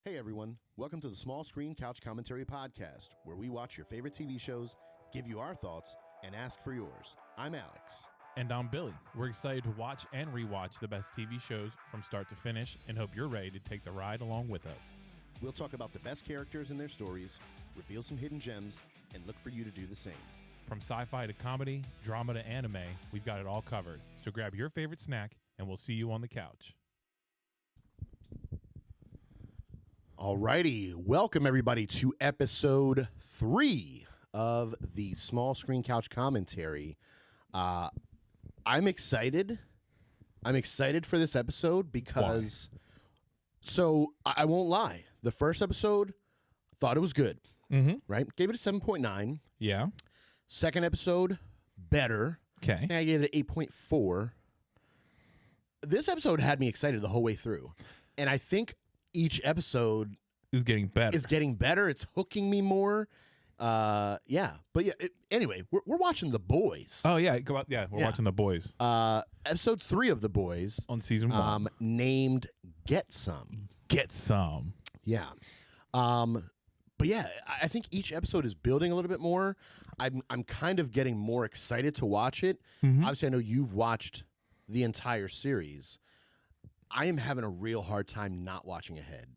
Hey everyone, welcome to the Small Screen Couch Commentary Podcast, where we watch your favorite TV shows, give you our thoughts, and ask for yours. I'm Alex. And I'm Billy. We're excited to watch and rewatch the best TV shows from start to finish and hope you're ready to take the ride along with us. We'll talk about the best characters and their stories, reveal some hidden gems, and look for you to do the same. From sci-fi to comedy, drama to anime, we've got it all covered. So grab your favorite snack and we'll see you on the couch. Alrighty, welcome everybody to episode 3 of the Small Screen Couch Commentary. I'm excited. I'm excited for this episode because, so I won't lie, the first episode, thought it was good, right? Gave it a 7.9. Yeah. Second episode, better. Okay. And I gave it an 8.4. This episode had me excited the whole way through. And I think each episode It's getting better. is getting better. It's hooking me more. Yeah. But yeah, anyway, we're watching The Boys. Oh, yeah. Go out. Yeah, we're watching The Boys Episode 3 of The Boys, on season 1. named Get Some. Get some. Yeah. But yeah, I think each episode is building a little bit more. I'm kind of getting more excited to watch it. Obviously, I know you've watched the entire series. I am having a real hard time not watching ahead.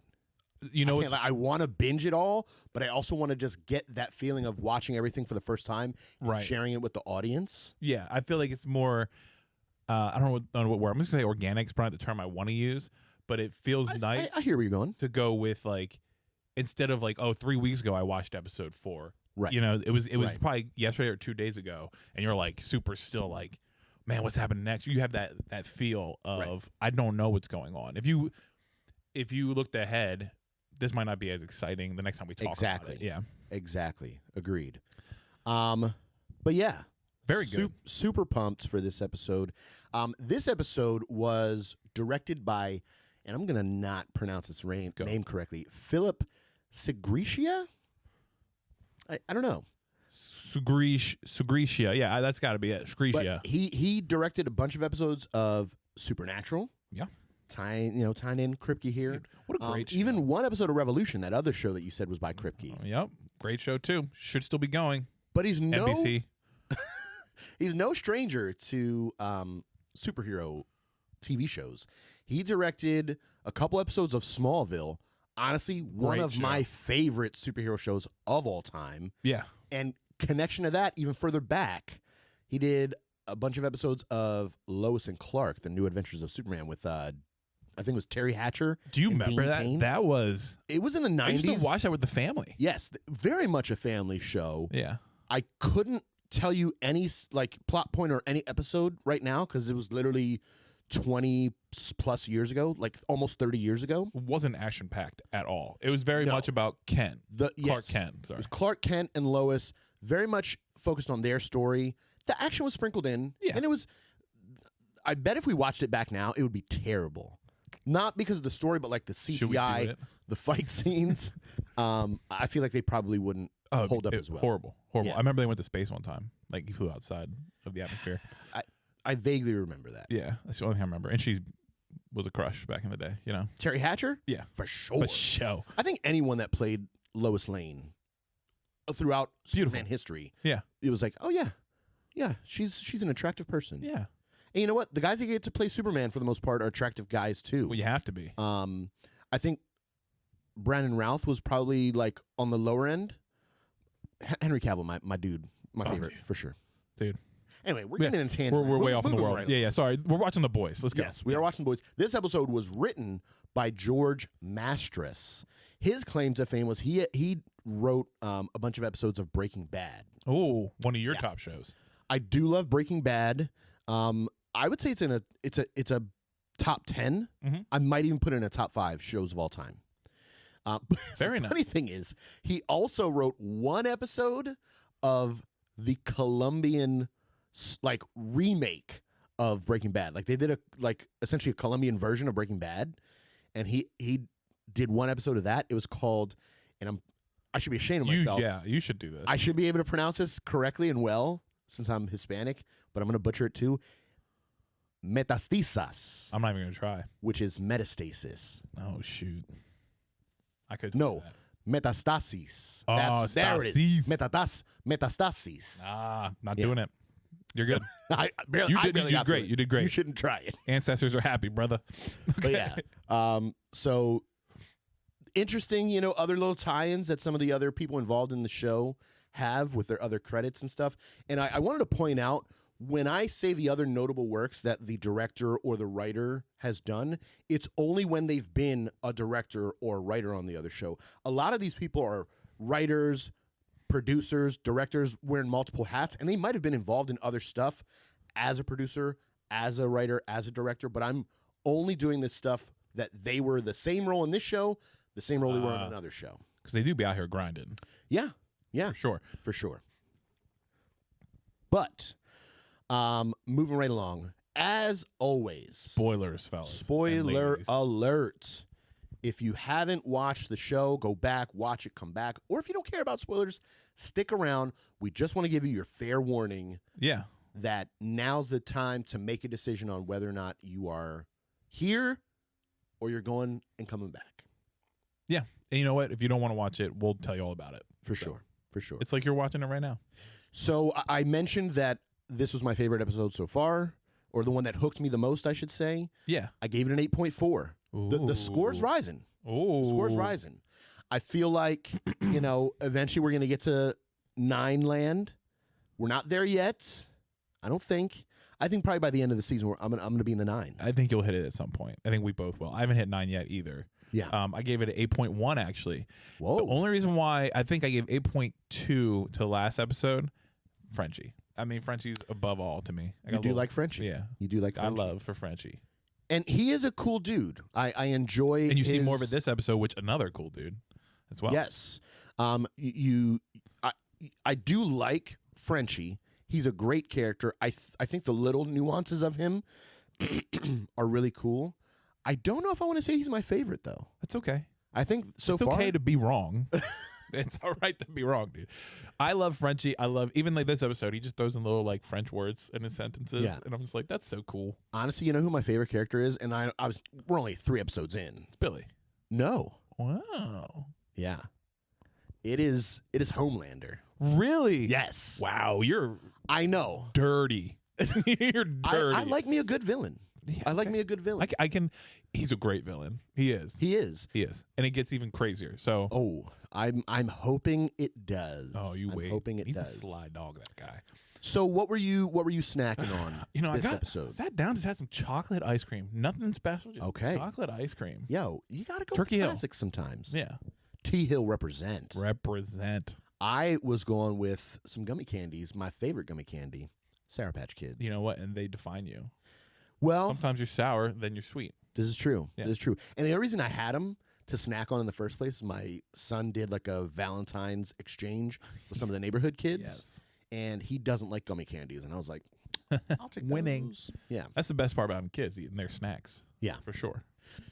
You know, I want to binge it all, but I also want to just get that feeling of watching everything for the first time and Right. sharing it with the audience. yeah, I feel like it's more, I don't know what word. I'm just going to say organic is probably the term I want to use, but it feels nice I hear where you're going. to go with, like, instead of like, 3 weeks ago I watched episode 4. Right. You know, it was Right. probably yesterday or 2 days ago, and you're like super still like, man, what's happening next? You have that feel of Right. I don't know what's going on. If you looked ahead, this might not be as exciting the next time we talk Exactly. about it. Yeah. Exactly. Agreed. But yeah. Very good. Super pumped for this episode. This episode was directed by, and I'm going to not pronounce his name correctly, Philip Segricia? I don't know. Sugricia. Yeah, that's got to be it. Sugricia. But he directed a bunch of episodes of Supernatural. Yeah. Tying in Kripke here. Dude, what a great show. even one episode of Revolution, that other show that you said was by Kripke. Yep. Great show too. Should still be going. But he's NBC. he's no stranger to superhero TV shows. He directed a couple episodes of Smallville. Honestly, one Great of show. my favorite superhero shows of all time. Yeah. And connection to that, even further back, he did a bunch of episodes of Lois and Clark, The New Adventures of Superman with I think it was Terry Hatcher. Do you and remember Dean that? Cain. That was. It was in the I used 90s. to watch that with the family. Yes, very much a family show. Yeah. I couldn't tell you any like plot point or any episode right now because it was literally 20 plus years ago, like almost 30 years ago. It wasn't action packed at all. It was very No. much about Ken. Clark Yes, Kent. it Sorry. was Clark Kent and Lois, very much focused on their story. The action was sprinkled in, Yeah. and it was. I bet if we watched it back now, it would be terrible. Not because of the story, but like the Should we do CGI, it? the fight scenes. I feel like they probably wouldn't hold up as well. Horrible. Yeah. I remember they went to space one time. Like he flew outside of the atmosphere. I vaguely remember that. Yeah, that's the only thing I remember. And she was a crush back in the day. You know. Terry Hatcher? Yeah. For sure. But show. I think anyone that played Lois Lane throughout Beautiful. Superman history, Yeah. it was like, oh yeah, she's an attractive person. Yeah. And you know what? The guys that get to play Superman for the most part are attractive guys too. Well, you have to be. I think Brandon Routh was probably like on the lower end. Henry Cavill, my dude, my favorite for sure. Dude. Anyway, we're getting in a tangent. We're way off in the moving world. right Yeah. Sorry. We're watching The Boys. Let's go. Yes, we are watching The Boys. This episode was written by George Mastras. His claim to fame was he wrote a bunch of episodes of Breaking Bad. Oh, one of your top shows. I do love Breaking Bad. I would say it's a top 10. I might even put it in a top 5 shows of all time. Very The nice. funny thing is, he also wrote one episode of the Colombian like remake of Breaking Bad. Like they did essentially a Colombian version of Breaking Bad, and he did one episode of that. It was called, and I should be ashamed of myself. You should do this. I should be able to pronounce this correctly and well since I'm Hispanic, but I'm going to butcher it too. Metastizas, I'm not even gonna try. which is metastasis. Oh shoot. I could No. do that. Metastasis. Oh, There it is. Metastasis. Not Yeah. doing it. You're good. I barely, You I did, barely you got did through great. it. You did great. You shouldn't try it. Ancestors are happy, brother. But yeah. So interesting, other little tie-ins that some of the other people involved in the show have with their other credits and stuff. And I wanted to point out, when I say the other notable works that the director or the writer has done, it's only when they've been a director or writer on the other show. A lot of these people are writers, producers, directors, wearing multiple hats, and they might have been involved in other stuff as a producer, as a writer, as a director, but I'm only doing this stuff that they were the same role in this show, the same role they were on another show. Because they do be out here grinding. Yeah, For sure. for sure. But moving right along, as always, Spoilers, fellas. and spoiler ladies. alert. If you haven't watched the show, go back, watch it, come back. Or if you don't care about spoilers, stick around. We just want to give you your fair warning Yeah. that now's the time to make a decision on whether or not you are here or you're going and coming back. Yeah. And you know what? If you don't want to watch it, we'll tell you all about it. For So, sure. For sure. It's like you're watching it right now. So I mentioned that this was my favorite episode so far, or the one that hooked me the most, I should say. Yeah. I gave it an 8.4. The score's rising. Oh. Score's rising. I feel like, eventually we're going to get to 9 land. We're not there yet. I don't think. I think probably by the end of the season, I'm going to be in the 9. I think you'll hit it at some point. I think we both will. I haven't hit 9 yet either. Yeah. I gave it an 8.1 actually. Whoa. The only reason why I think I gave 8.2 to last episode, Frenchie. I mean, Frenchie's above all to me. I You got a do little- like Frenchie. Yeah. You do like I Frenchie. love for Frenchie. And he is a cool dude. I enjoy And you see his- more of it this episode, which another cool dude as well. Yes. I do like Frenchie. He's a great character. I think the little nuances of him are really cool. I don't know if I want to say he's my favorite though. That's okay. I think so It's far. okay to be wrong. It's all right to be wrong, dude. I love Frenchie. I love, even like this episode, he just throws in little like French words in his sentences. Yeah. And I'm just like, that's so cool. Honestly, you know who my favorite character is? And we're only 3 episodes in. It's Billy. No. Wow. Yeah. It is Homelander. Really? Yes. Wow. You're I know. dirty. You're dirty. I like me a good villain. Yeah, I like okay. me a good villain. I can, he's a great villain. He is. He is. He is. And it gets even crazier. So, Oh, I'm hoping it does. you I'm wait. hoping it He's does. a sly dog, that guy. So what were you snacking on I this got episode? sat down, just had some chocolate ice cream. Nothing special, just Okay. chocolate ice cream. Yo, you gotta go Turkey Hill. classic sometimes. Yeah. T Hill represent. Represent. I was going with some gummy candies. My favorite gummy candy, Sour Patch Kids. You know what? And they define you. Well, Sometimes you're sour, then you're sweet. this is true. Yeah. This is true. And the only reason I had them to snack on in the first place is my son did like a Valentine's exchange with some of the neighborhood kids, Yes. and he doesn't like gummy candies. And I was like, I'll take Winning. those. Yeah. That's the best part about them kids, eating their snacks. Yeah. For sure.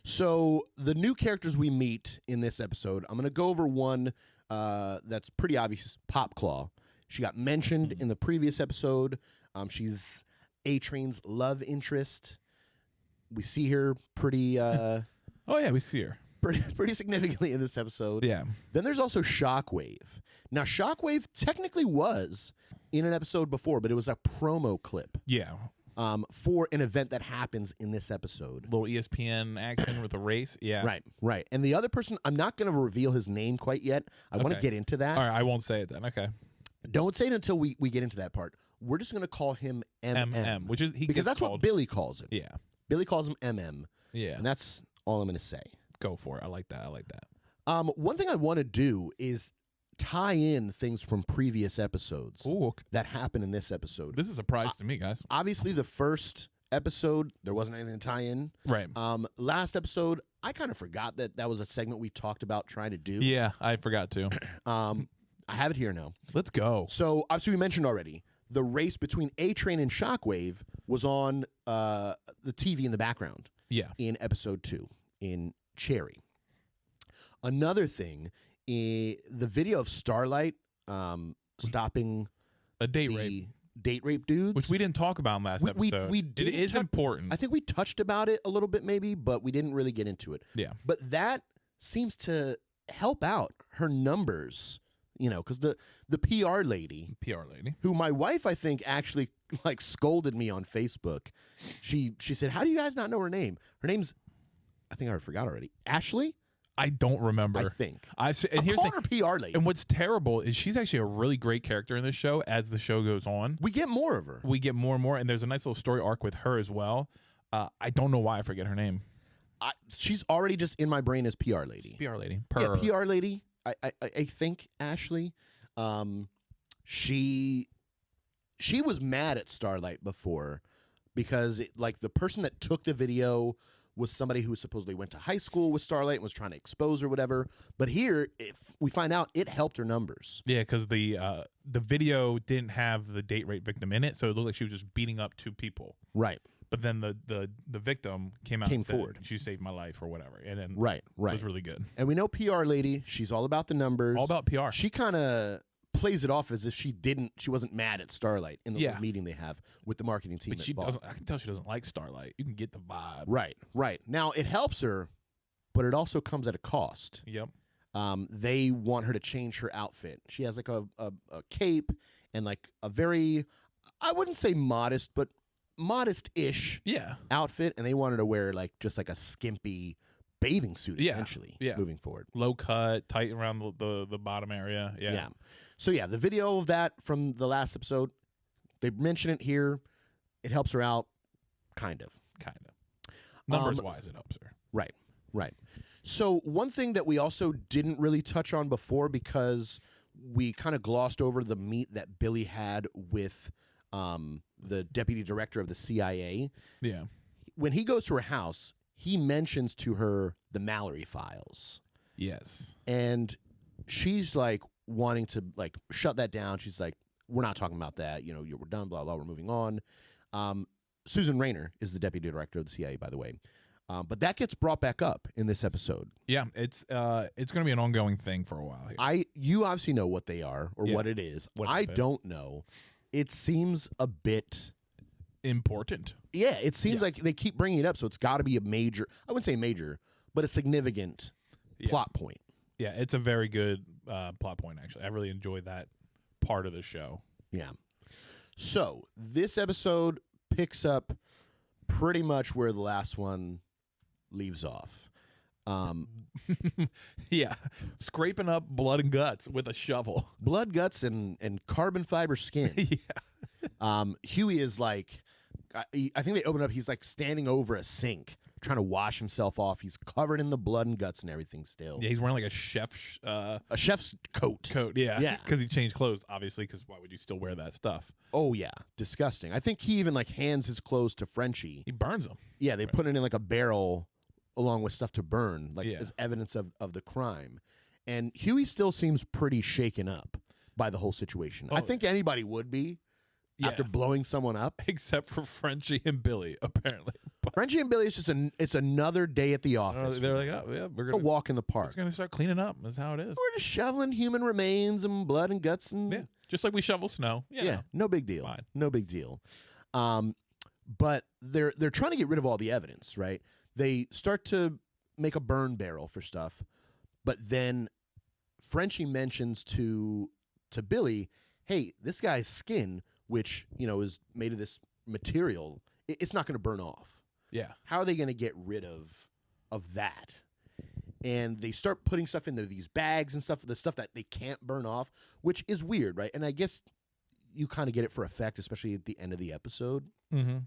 So the new characters we meet in this episode, I'm going to go over one that's pretty obvious, Pop Claw. She got mentioned in the previous episode. She's A-Train's love interest. We see her pretty Oh, yeah, we see her. pretty significantly in this episode. Yeah. Then there's also Shockwave. Now, Shockwave technically was in an episode before, but it was a promo clip Yeah. for an event that happens in this episode. Little ESPN action with a race. Yeah. Right. And the other person, I'm not going to reveal his name quite yet. I want to Okay. get into that. All right, I won't say it then. Okay. Don't say it until we get into that part. We're just going to call him MM. which is he because gets that's called, what Billy calls him. Yeah. Billy calls him MM. Yeah. And that's all I'm going to say. Go for it. I like that. One thing I want to do is tie in things from previous episodes Ooh, okay. that happen in this episode. This is a surprise to me, guys. Obviously, the first episode, there wasn't anything to tie in. Right. Last episode, I kind of forgot that was a segment we talked about trying to do. Yeah, I forgot to. I have it here now. Let's go. So, obviously, we mentioned already, the race between A-Train and Shockwave was on the TV in the background Yeah. in episode 2 in Cherry. Another thing, the video of Starlight stopping A date the rape, date rape dudes. which we didn't talk about in last episode. we it didn't is touch- important. I think we touched about it a little bit maybe, but we didn't really get into it. Yeah. But that seems to help out her numbers, because the PR lady, PR lady. who my wife, I think, actually like scolded me on Facebook. She said, "How do you guys not know her name?" Her name's, I think I forgot already. Ashley, I don't remember. I think. And I'm here's the calling her PR lady. And what's terrible is she's actually a really great character in this show. As the show goes on, We get more of her. we get more and more, and there's a nice little story arc with her as well. I don't know why I forget her name. She's already just in my brain as PR lady. PR lady. Yeah, PR lady. I think Ashley. She was mad at Starlight before because the person that took the video was somebody who supposedly went to high school with Starlight and was trying to expose her, whatever. But here, if we find out, it helped her numbers. Yeah, because the video didn't have the date rape victim in it, so it looked like she was just beating up 2 people. Right. But then the victim came out and said, forward. "She saved my life" or whatever, and then Right. it was really good. And we know PR lady. She's all about the numbers. All about PR. She kind of plays it off as if she wasn't mad at Starlight in the Yeah. little meeting they have with the marketing team. But at she Ball. doesn't. I can tell she doesn't like Starlight. You can get the vibe. Right. Now it helps her, but it also comes at a cost. Yep. They want her to change her outfit. She has like a cape and like a very, I wouldn't say modest, but modest-ish Yeah. outfit, and they want her to wear just like a skimpy bathing suit Yeah. eventually. Yeah. Moving forward. Low cut, tight around the bottom area. Yeah. So yeah, the video of that from the last episode, they mention it here. It helps her out, kind of. Kind of. Numbers wise, it helps her. Right. So one thing that we also didn't really touch on before because we kind of glossed over the meet that Billy had with the deputy director of the CIA. Yeah. When he goes to her house, he mentions to her the Mallory files. Yes. And she's like wanting to shut that down. She's like, "We're not talking about that. We're done, blah, blah, we're moving on." Susan Rayner is the deputy director of the CIA, by the way. But that gets brought back up in this episode. Yeah. It's going to be an ongoing thing for a while here. You obviously know what they are or Yeah. what it is. What I happened. don't know. It seems a bit. Important. Yeah, it seems Yeah. like they keep bringing it up, so it's got to be a major. I wouldn't say major, but a significant Yeah. plot point. Yeah. It's a very good plot point, actually. I really enjoyed that part of the show. Yeah. So this episode picks up pretty much where the last one leaves off. Yeah. Scraping up blood and guts with a shovel. Blood, guts, and carbon fiber skin. Yeah. Huey is like, I think they open up. He's like standing over a sink, trying to wash himself off. He's covered in the blood and guts and everything still. Yeah, he's wearing like a chef A chef's coat. coat. Yeah. Yeah. Because he changed clothes, obviously, because why would you still wear that stuff? Oh yeah, disgusting. I think he even hands his clothes to Frenchie. He burns them. Yeah, they put it in a barrel along with stuff to burn, Yeah. as evidence of the crime. And Huey still seems pretty shaken up by the whole situation. I Oh. think anybody would be after blowing someone up. Except for Frenchie and Billy, apparently. But Frenchie and Billy is just it's another day at the office. they're like, oh, yeah, we're It's a going walk in the park. to start cleaning up. That's how it is. We're just shoveling human remains and blood and guts and Yeah. Just like we shovel snow. You yeah, know. no big deal. Fine. No big deal. But they're trying to get rid of all the evidence, right? They start to make a burn barrel for stuff, but then Frenchie mentions to Billy, "Hey, this guy's skin, which is made of this material, it's not going to burn off. Yeah. How are they going to get rid of that?" And they start putting stuff into these bags and stuff, the stuff that they can't burn off, which is weird, right? And I guess you kind of get it for effect, especially at the end of the episode. Mm-hmm.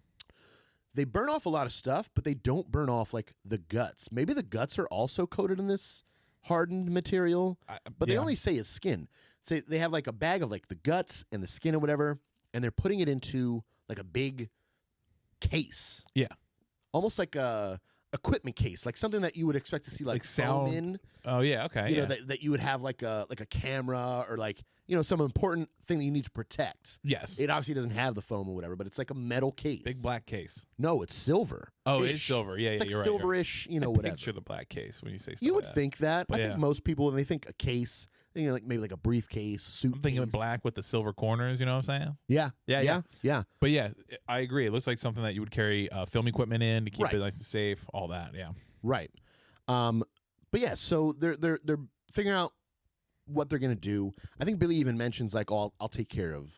They burn off a lot of stuff, but they don't burn off the guts. Maybe the guts are also coated in this hardened material, but they only say his skin. So they have a bag of the guts and the skin or whatever, and they're putting it into a big case. Yeah. Almost like a equipment case, like something that you would expect to see Like foam sound- in. Oh, yeah. Okay. You yeah. know that you would have like a camera or some important thing that you need to protect. Yes. It obviously doesn't have the foam or whatever, but it's like a metal case. Big black case. No, it's silver. Oh, it's silver. Yeah, It's yeah, like you're right. silverish, I whatever. picture the black case when you say stuff You like would that. think that. I Yeah. think most people, when they think a case, they think maybe a briefcase, suitcase. I'm thinking black with the silver corners, you know what I'm saying? Yeah. Yeah. Yeah. But yeah, I agree. It looks like something that you would carry film equipment in to keep Right. it nice and safe, all that. Yeah. Right. But yeah, so they're figuring out what they're gonna do. I think Billy even mentions like, "Oh, I'll take care of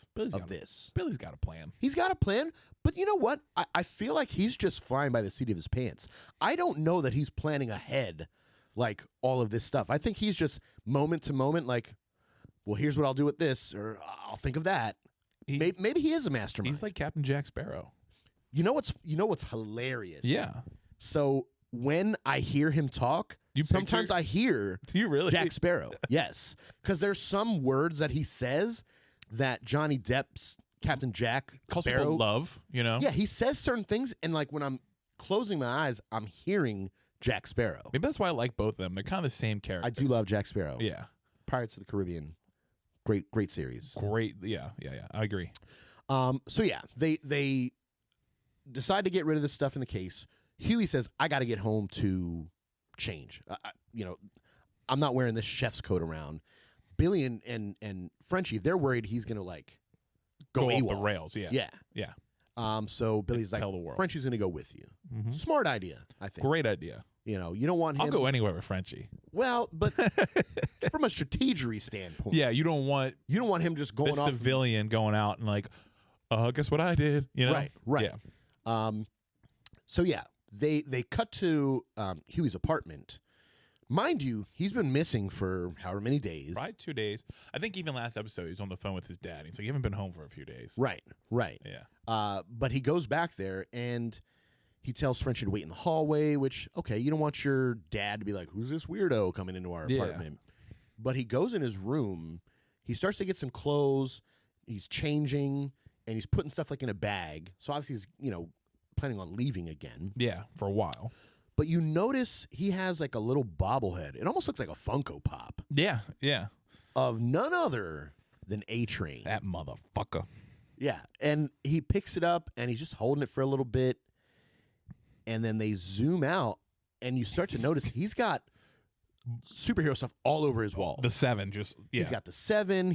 this." Billy's got a plan. He's got a plan, but you know what? I feel like he's just flying by the seat of his pants. I don't know that he's planning ahead, like all of this stuff. I think he's just moment to moment, like, well, here's what I'll do with this, or I'll think of that. Maybe he is a mastermind. He's like Captain Jack Sparrow. You know what's hilarious? Yeah. So when I hear him talk, sometimes I hear Do you really? Jack Sparrow. Yes, because there's some words that he says that Johnny Depp's Captain Jack Calls Sparrow people love, you know? Yeah, he says certain things, and like when I'm closing my eyes, I'm hearing Jack Sparrow. Maybe that's why I like both of them. They're kind of the same character. I do love Jack Sparrow. Yeah. Pirates of the Caribbean, great series. Great. Yeah. I agree. So yeah, they decide to get rid of this stuff in the case. Huey says, "I got to get home to change. I'm not wearing this chef's coat around." Billy and Frenchie, they're worried he's gonna like go off AWOL. the rails. Yeah. So Billy's like, Tell the world. "Frenchie's gonna go with you." Mhm. Smart idea, I think. Great idea. You don't want him. I'll go anywhere with Frenchie. Well, but from a strategery standpoint, Yeah, you don't want you don't want him just the going off. civilian going out and like, guess what I did? You know? Right. Yeah. So yeah, they cut to Huey's apartment. Mind you, he's been missing for however many days. Right, 2 days. I think even last episode he was on the phone with his dad. He's like, "You haven't been home for a few days." Right. Yeah. But he goes back there and he tells Frenchie to wait in the hallway, which, okay, you don't want your dad to be like, "Who's this weirdo coming into our Yeah. apartment?" But he goes in his room. He starts to get some clothes. He's changing, and he's putting stuff like in a bag. So obviously he's, planning on leaving again. Yeah, for a while. But you notice he has like a little bobblehead. It almost looks like a Funko Pop Yeah. of none other than A-Train. That motherfucker. Yeah, and he picks it up and he's just holding it for a little bit, and then they zoom out and you start to notice he's got superhero stuff all over his wall. The 7 just He's got the 7.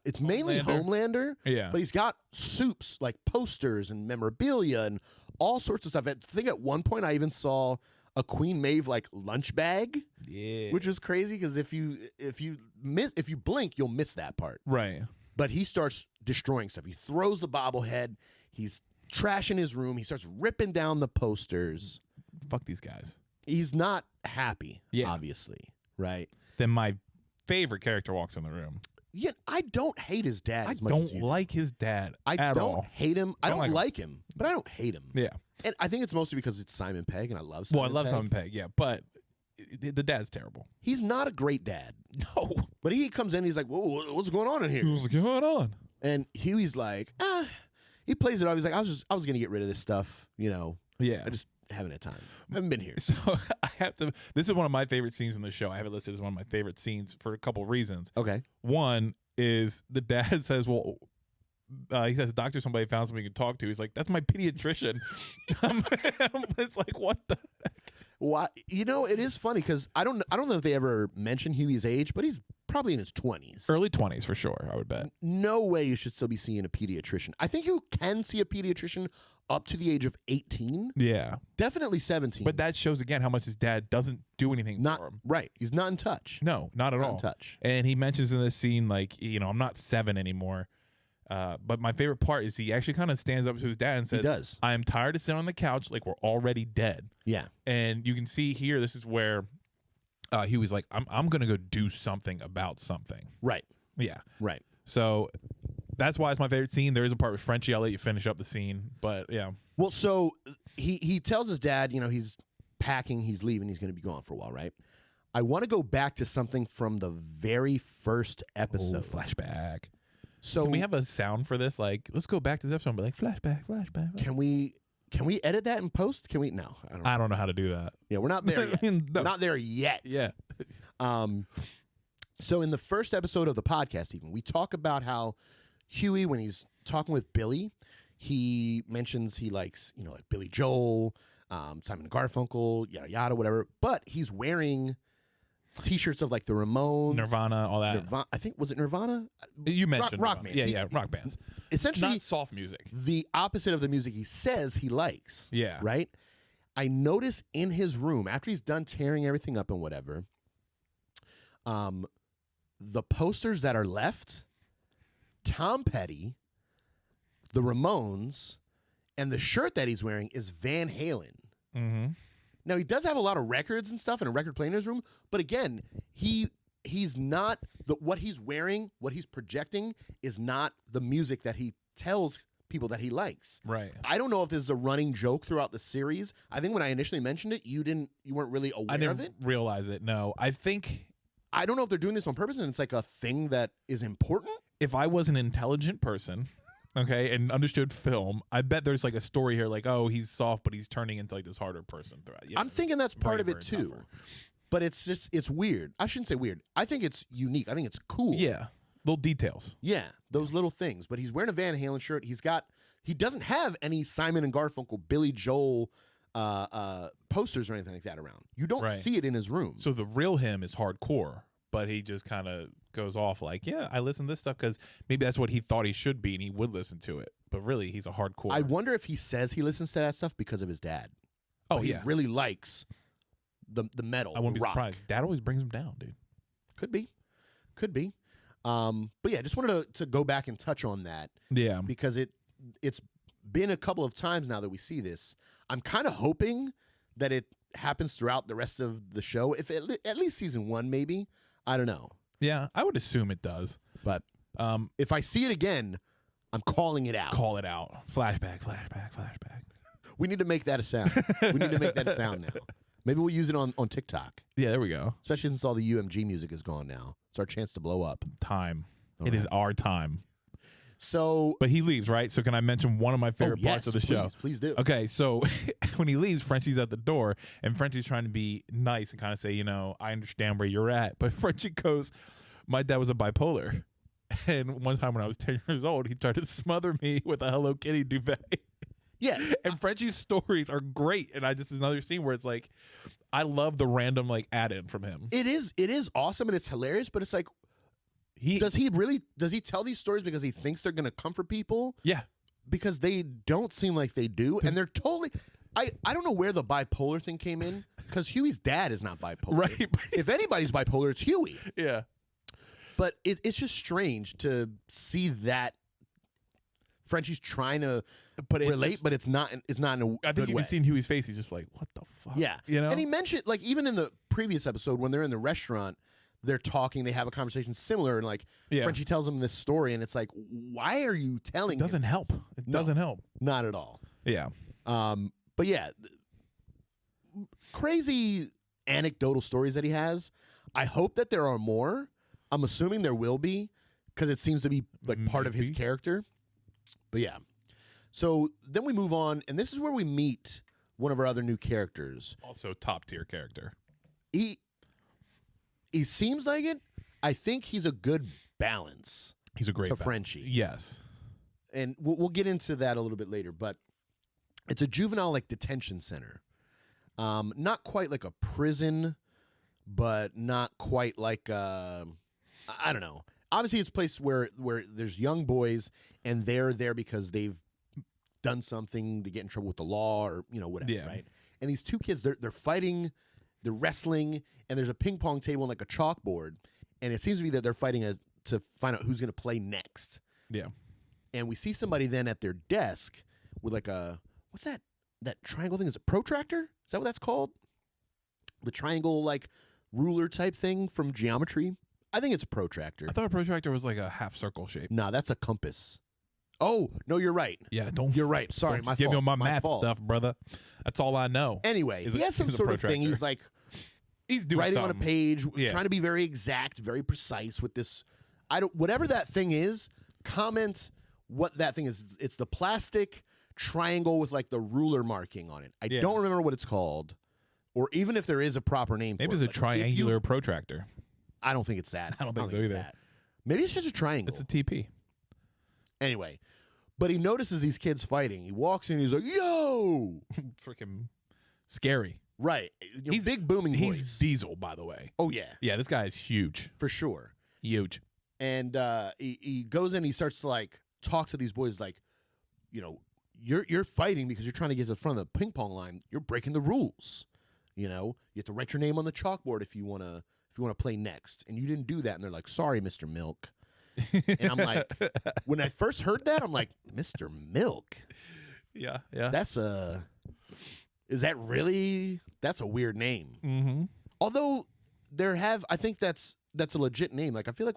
It's mainly Homelander, Yeah. but he's got soups like posters and memorabilia and all sorts of stuff. I think at one point I even saw a Queen Maeve like lunch bag, Yeah. which is crazy because if you blink, you'll miss that part. Right. But he starts destroying stuff. He throws the bobblehead. He's trashing his room. He starts ripping down the posters. Fuck these guys. He's not happy, Yeah. obviously, right? Then my favorite character walks in the room. Yeah, I don't hate his dad I as much as don't you. like his dad I at don't all. hate him. I Don't don't like like him, but I don't hate him. Yeah. And I think it's mostly because it's Simon Pegg, and I love Well, Simon I love Pegg. Simon Pegg, yeah, but the dad's terrible. He's not a great dad. No. But he comes in, he's like, "Whoa, what's going on in here?" What's going on? And Huey's like, he plays it off. He's like, I was going to get rid of this stuff, Yeah. I just haven't had time. I haven't been here. So I have to. This is one of my favorite scenes in the show. I have it listed as one of my favorite scenes for a couple reasons. Okay. One is the dad says, "Well," he says, "Doctor, somebody found somebody you can talk to." He's like, "That's my pediatrician." It's like, what the heck? Why? It is funny because I don't know if they ever mention Huey's age, but he's probably in his 20s. Early 20s for sure, I would bet. No way you should still be seeing a pediatrician. I think you can see a pediatrician up to the age of 18, Yeah, definitely 17. but that shows again how much his dad doesn't do anything not for him. right. He's not in touch. No, not at Not all. in touch. And he mentions in this scene, like, I'm not 7 anymore. But my favorite part is he actually kind of stands up to his dad and He says, does. "I am tired of sitting on the couch like we're already dead." Yeah. And you can see here, this is where he was like, I'm going to go do something about something. Right. Yeah. Right. So that's why it's my favorite scene. There is a part with Frenchie. I'll let you finish up the scene. But yeah. Well, so he tells his dad, he's packing, he's leaving, he's going to be gone for a while, right? I want to go back to something from the very first episode. Flashback. So Can we have a sound for this? Like, let's go back to this episode and be like, flashback. Can we edit that in post? Can we? No, I don't. I don't know how to do that. Yeah, we're not there yet. No. We're not there yet. Yeah. So in the first episode of the podcast, even we talk about how Huey, when he's talking with Billy, he mentions he likes, like Billy Joel, Simon and Garfunkel, yada yada, whatever. But he's wearing T-shirts of like the Ramones, Nirvana, all that. I think was it Nirvana? You mentioned rock Nirvana. band. Yeah, rock bands. Essentially, Not soft music. the opposite of the music he says he likes. Yeah. Right? I notice in his room, after he's done tearing everything up and whatever, The posters that are left, Tom Petty, the Ramones, and the shirt that he's wearing is Van Halen. Mm-hmm. Now, he does have a lot of records and stuff and a record player in his room, but again, he's not what he's wearing, what he's projecting is not the music that he tells people that he likes. Right. I don't know if this is a running joke throughout the series. I think when I initially mentioned it, you weren't really aware I didn't of it. realize it. No, I think I don't know if they're doing this on purpose and it's like a thing that is important. if I was an intelligent person, okay, and understood film, I bet there's like a story here, like, oh, he's soft, but he's turning into like this harder person throughout. Yeah, I'm thinking that's part of braver it and too. tougher. But it's weird. I shouldn't say weird. I think it's unique. I think it's cool. Yeah, little details. Yeah, those little things. But he's wearing a Van Halen shirt. He doesn't have any Simon and Garfunkel, Billy Joel posters or anything like that around. You don't Right. see it in his room. So the real him is hardcore, but he just kind of goes off like, yeah, I listen to this stuff because maybe that's what he thought he should be, and he would listen to it. But really, he's a hardcore. I wonder if he says he listens to that stuff because of his dad. oh But he yeah, really likes the metal. I wouldn't the be rock. surprised. Dad always brings him down, dude. Could be. But yeah, just wanted to go back and touch on that Yeah, because it's been a couple of times now that we see this. I'm kind of hoping that it happens throughout the rest of the show. If at least season 1, maybe. I don't know. yeah, I would assume it does. But Um, if I see it again, I'm calling it out. call it out. Flashback, flashback, flashback. We need to make that a sound. We need to make that a sound now. Maybe we'll use it on TikTok, Yeah, there we go. especially since all the UMG music is gone now. It's our chance to blow up. Time. All It is right. our time. So, But he leaves, right? So can I mention one of my favorite parts of the show? Please do. Okay, so when he leaves, Frenchie's at the door, and Frenchie's trying to be nice and kind of say, I understand where you're at. But Frenchie goes, my dad was a bipolar. And one time when I was 10 years old, he tried to smother me with a Hello Kitty duvet. Yeah. And Frenchie's stories are great. And I just, another scene where it's like, I love the random like add-in from him. It is awesome and it's hilarious, but it's like, does he tell these stories because he thinks they're going to comfort people? Yeah. Because they don't seem like they do. And they're totally, I don't know where the bipolar thing came in because Huey's dad is not bipolar. Right. If anybody's bipolar, it's Huey. Yeah. But it's just strange to see that Frenchie's trying to But relate, but it's not in a I think good you way. can see in Huey's face, he's just like, what the fuck? Yeah. And he mentioned, like, even in the previous episode when they're in the restaurant, they're talking, they have a conversation similar, and like Yeah. Frenchie tells him this story, and it's like, why are you telling It doesn't him? help. It No. doesn't help. Not at all. Yeah. But yeah, crazy anecdotal stories that he has. I hope that there are more. I'm assuming there will be because it seems to be like part of his Maybe. character. But yeah. So then we move on, and this is where we meet one of our other new characters. Also top tier character. He seems like it. I think he's a good balance He's a great to bat- Frenchie. Yes. And we'll get into that a little bit later, but it's a juvenile like detention center. Not quite like a prison, but not quite like I don't know. Obviously, it's a place where there's young boys and they're there because they've done something to get in trouble with the law or whatever, Yeah. right? And these two kids, they're fighting, they're wrestling, and there's a ping pong table and like a chalkboard, and it seems to be that they're fighting to find out who's going to play next. Yeah. And we see somebody then at their desk with like what's that triangle thing? Is it protractor? Is that what that's called? The triangle like ruler type thing from geometry? I think it's a protractor. I thought a protractor was like a half circle shape. No, that's a compass. Oh, no, you're right. Yeah, don't. You're right. Sorry, don't my give fault. me on my My math fault. stuff, brother. That's all I know. Anyway, Is he it- has some is a sort of thing. protractor. He's like He's doing writing something. on a page, Yeah. trying to be very exact, very precise with this. Whatever that thing is, comment what that thing is. It's the plastic triangle with like the ruler marking on it. I Yeah. don't remember what it's called, or even if there is a proper name Maybe for it's it. a Like, if you- triangular protractor. I don't think it's that. I don't think so it's either. that. Maybe it's just a triangle. It's a TP. Anyway, but he notices these kids fighting. He walks in. He's like, "Yo!" Freaking scary. Right. He's- Big booming He's voice. Diesel, by the way. Oh yeah, Yeah, this guy is huge. for sure. Huge. And he goes in. He starts to like talk to these boys like, you're fighting because you're trying to get to the front of the ping pong line. You're breaking the rules. You have to write your name on the chalkboard if you want to if you want to play next. And you didn't do that. And they're like, sorry, Mr. Milk. And I'm like, when I first heard that, I'm like, Mr. Milk? Yeah, yeah. Is that really? That's a weird name. Mm-hmm. Although I think that's a legit name. Like, I feel like,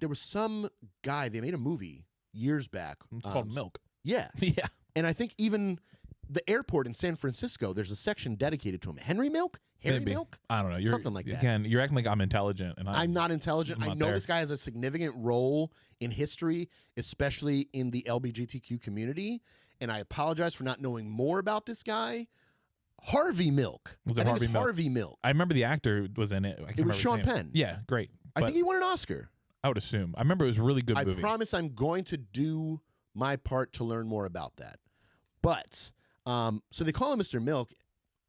there was some guy, they made a movie years back. It's called Milk. Yeah. Yeah. And I think even the airport in San Francisco, there's a section dedicated to him. Henry Milk? Harry Maybe. Milk? I don't know. You're, Something like that. Again, you're acting like I'm intelligent, and I'm not intelligent. I'm I not know there. this guy has a significant role in history, especially in the LGBTQ community. And I apologize for not knowing more about this guy. Harvey Milk. Was it I think Harvey it's Milk? Harvey Milk. I remember the actor was in it. I can't It was remember his Sean name. Penn. Yeah, great. I But think he won an Oscar. I would assume. I remember it was a really good I movie. promise I'm going to do my part to learn more about that. But, so they call him Mr. Milk.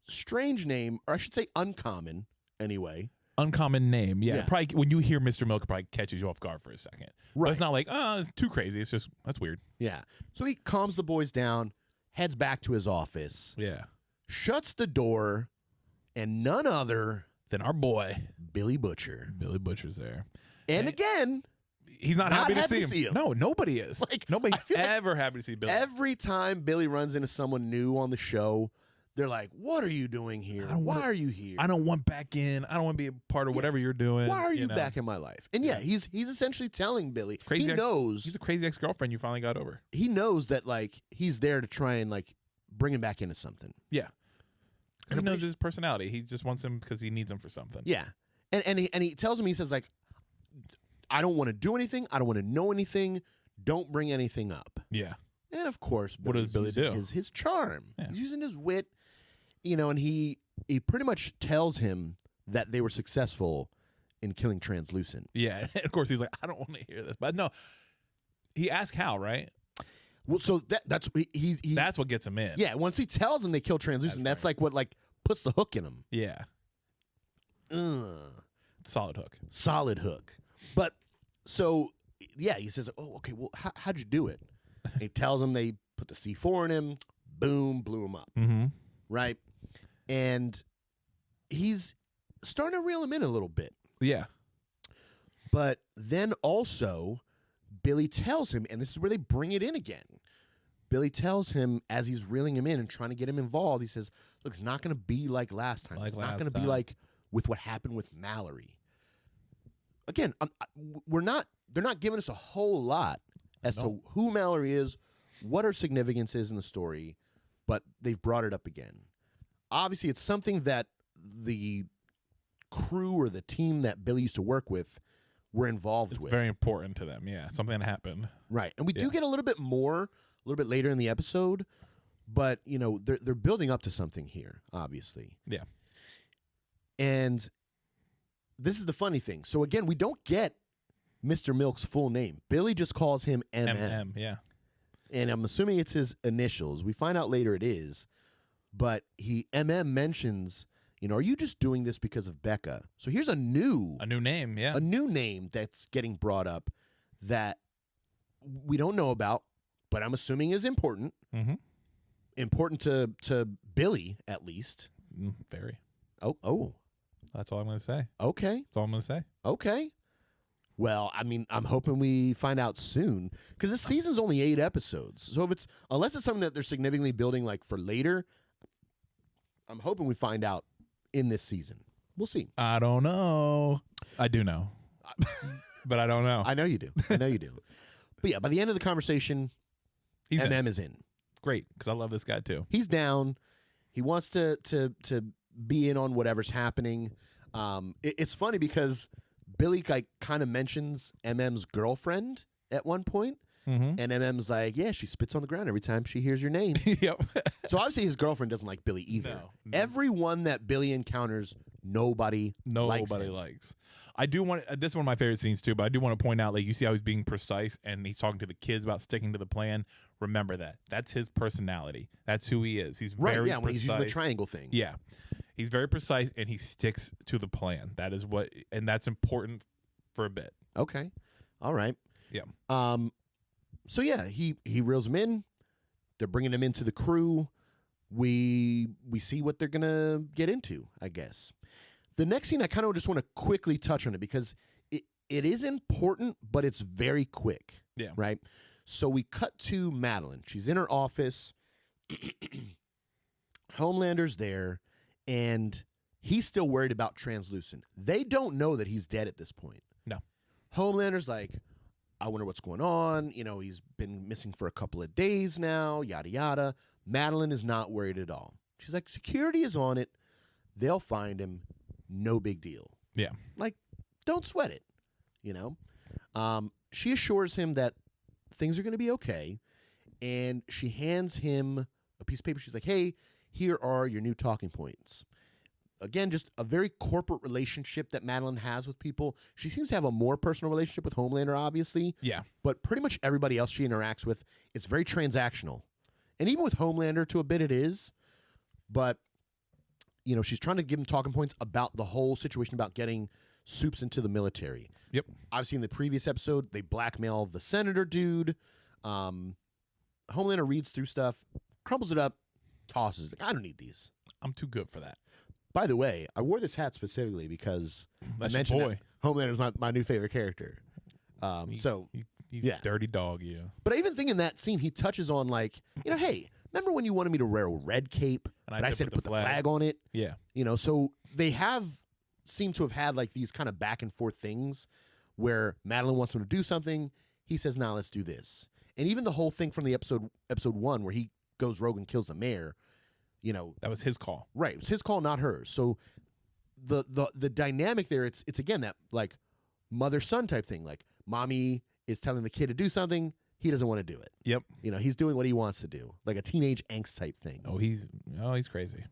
Strange name, or I should say uncommon, anyway. Uncommon name. Yeah. Yeah. Probably when you hear Mr. Milk, it probably catches you off guard for a second. But Right. it's not like, it's too crazy. It's just, that's weird. Yeah. So he calms the boys down, heads back to his office, Yeah. shuts the door, and none other Then our boy, Billy Butcher. Billy Butcher's there. And Hey. again, He's not, Not happy to happy see to him. see him. No, nobody is. Like, Nobody's I feel like ever happy to see Billy. every time Billy runs into someone new on the show, they're like, what are you doing here? I don't Why wanna- are you here? I don't want back in. I don't want to be a part of whatever you're doing. Why are you know. back in my life? And yeah, he's essentially telling Billy. Crazy He ex- knows He's a crazy ex-girlfriend you finally got over. that like he's there to try and like bring him back into something. Yeah. And He knows his personality. He just wants him because he needs him for something. Yeah. And he tells him, he says like, I don't want to do anything. I don't want to know anything. Don't bring anything up. Yeah. And of course, What does Billy's Billy using do? His charm. Yeah. He's using his wit, and he pretty much tells him that they were successful in killing Translucent. Yeah. And of course, he's like, I don't want to hear this. But no, he asked Hal, right? Well, so that's he That's what gets him in. yeah. Once he tells him they killed Translucent, That's that's like what like puts the hook in him. Yeah. Solid hook. Solid hook. But so yeah, he says, "Oh, okay. Well, how'd you do it?" And he tells him they put the C4 in him. Boom, blew him up. Mm-hmm. Right, and he's starting to reel him in a little bit. Yeah. But then also, Billy tells him, and this is where they bring it in again. Billy tells him as he's reeling him in and trying to get him involved, he says, look, it's not going to be like last time. Like It's not last going to be time. like with what happened with Mallory. Again, they're not giving us a whole lot as to No. who Mallory is, what her significance is in the story, but they've brought it up again. Obviously, it's something that the crew or the team that Billy used to work with were involved It's with. very important to them. Yeah. Something that happened. Right. And we do Yeah. get a little bit more a little bit later in the episode, but they're building up to something here, obviously. Yeah. And this is the funny thing. So again, we don't get Mr. Milk's full name. Billy just calls him MM. MM. Yeah. And I'm assuming it's his initials. We find out later it is. But MM mentions, are you just doing this because of Becca? So here's a new name. Yeah. name that's getting brought up that we don't know about, but I'm assuming is important. Mm-hmm. Important to Billy, at least. Very. Oh, That's all I'm going to say. okay, That's all I'm going to say. okay. Well, I mean, I'm hoping we find out soon because this season's only 8 episodes. So unless it's something that they're significantly building like for later, I'm hoping we find out in this season. We'll see. I don't know. I do know. But I don't know. I know you do. I know you do. But yeah, by the end of the conversation, He's in. MM is in. Great, because I love this guy too. He's down. He wants to be in on whatever's happening. It's funny because Billy kind of mentions MM's girlfriend at one point, Mm-hmm. and MM's like, yeah, she spits on the ground every time she hears your name. Yep. So obviously his girlfriend doesn't like Billy either. No. Everyone that Billy encounters, nobody likes Nobody him. likes. I do want this is one of my favorite scenes too, but I do want to point out, like, you see how he's being precise and he's talking to the kids about sticking to the plan. Remember that. That's his personality. That's who he is. He's Right, very yeah, when he's using the precise. triangle thing. Yeah. He's very precise and he sticks to the plan. That is what, and that's important for a bit. Okay. All right. Yeah. So yeah, he reels him in. They're bringing him into the crew. We see what they're gonna get into, I guess. The next scene, I kind of just want to quickly touch on it because it is important, but it's very quick. Yeah. Right? So we cut to Madeline. She's in her office. Homelander's there, and he's still worried about Translucent. They don't know that he's dead at this point. No. Homelander's like, I wonder what's going on. You know, he's been missing for a couple of days now, yada, yada. Madeline is not worried at all. She's like, security is on it. They'll find him. No big deal. Yeah. Like, don't sweat it, you know? She assures him that things are going to be okay, and she hands him a piece of paper. She's like, hey, here are your new talking points. Again, just a very corporate relationship that Madeline has with people. She seems to have a more personal relationship with Homelander, obviously. Yeah. But pretty much everybody else she interacts with, it's very transactional. And even with Homelander, to a bit, it is. But, you know, she's trying to give him talking points about the whole situation about getting Soups into the military. Yep. Obviously, in the previous episode, they blackmail the senator dude. Homelander reads through stuff, crumbles it up, tosses it. I don't need these. I'm too good for that. By the way, I wore this hat specifically because That's I mentioned your boy. that Homelander's my new favorite character. You yeah. dirty dog, you. But I even think in that scene, he touches on like, you know, hey, remember when you wanted me to wear a red cape, And but I said to put the flag on it? Yeah. You know, so they seem to have had like these kind of back and forth things where Madeline wants him to do something. He says, nah, let's do this. And even the whole thing from the episode 1 where he goes rogue and kills the mayor, you know, That was his call. right. It was his call, not hers. So the dynamic there, it's again that like mother-son type thing. Like mommy is telling the kid to do something, he doesn't want to do it. Yep. You know, he's doing what he wants to do. Like a teenage angst type thing. Oh, he's crazy.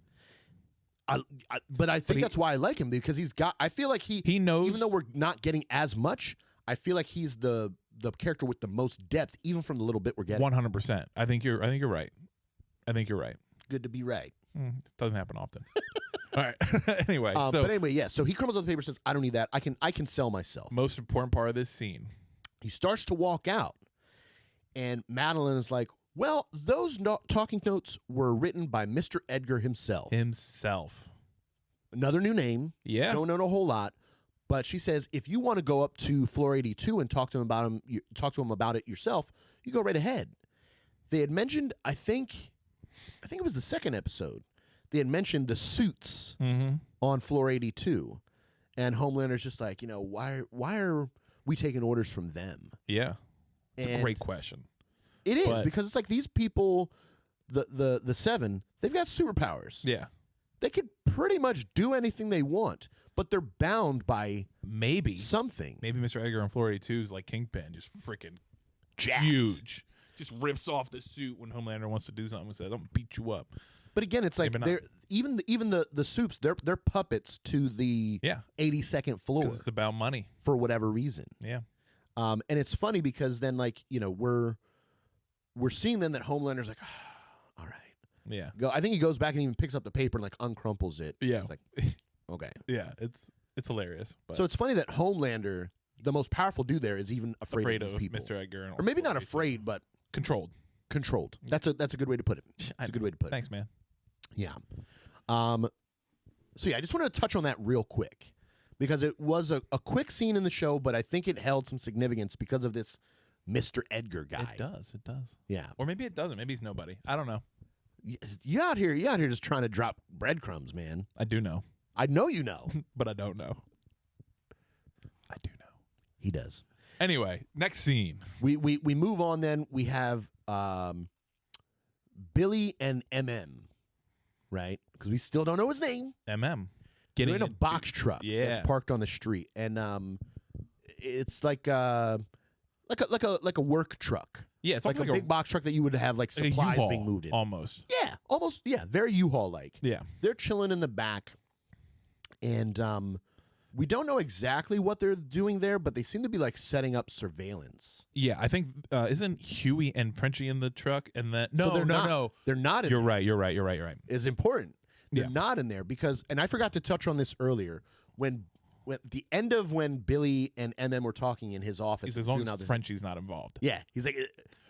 But I think he- that's why I like him, because I feel like He knows. even though we're not getting as much, I feel like he's the character with the most depth, even from the little bit we're getting. 100%. I think you're right. I think you're right. Good to be right. It doesn't happen often. All right. Anyway, But anyway, yeah. So he crumbles up the paper, says, "I don't need that. I can sell myself." most important part of this scene. He starts to walk out, and Madeline is like, "Well, those talking notes were written by Mr. Edgar himself." Himself. Another new name. Yeah. Don't know a whole lot, but she says if you want to go up to floor 82 and talk to him about it yourself, you go right ahead. They had mentioned, I think it was the second episode. They had mentioned the suits Mm-hmm. on floor 82, and Homelander's just like, you know, why are we taking orders from them? Yeah. It's a And great question. It is, But- because it's like these people, the seven, they've got superpowers. Yeah. They could pretty much do anything they want, but they're bound by Maybe. something. Maybe Mr. Edgar on floor 82 is like Kingpin, just freaking Jacked. huge. Just rips off the suit when Homelander wants to do something and says, "I'm gonna beat you up." But again, it's like Maybe not. they're even the soups. They're puppets to the Yeah. 82nd floor Because it's about money. for whatever reason. Yeah. And it's funny because then, like, you know, we're seeing then that Homelander's like, all right. Yeah. I think he goes back and even picks up the paper and like uncrumples it. Yeah. It's like, okay. Yeah. It's hilarious. But So it's funny that Homelander, the most powerful dude there, is even afraid of these people. Mr. Edgar. Or maybe not afraid, but Controlled. controlled. That's a good way to put it. That's a good way to put it. Thanks, man. Yeah. So yeah, I just wanted to touch on that real quick because it was a quick scene in the show, but I think it held some significance because of this Mr. Edgar guy. It does. It does. Yeah. Or maybe it doesn't. Maybe he's nobody. I don't know. You out here just trying to drop breadcrumbs, man. I do know, I know you know. but I don't know. I do know. He does. Anyway, next scene. We move on then. We have Billy and MM, right? Because we still don't know his name. MM. They're in a box truck Yeah. that's parked on the street, and it's like a work truck. Yeah, it's Like almost a big box truck that you would have like like a supplies U-Haul, being moved in. almost. Yeah, almost. Yeah, very U-Haul like. Yeah. They're chilling in the back, and we don't know exactly what they're doing there, but they seem to be like setting up surveillance. Yeah, I think isn't Huey and Frenchie in the truck, and then no, So they're no, not. no. They're not in You're there. right. You're right. You're right. You're right. Is important. They're Yeah. not in there because, and I forgot to touch on this earlier, when the end of when Billy and MM were talking in his office. As doing long all as this- Frenchie's not involved. Yeah, he's like,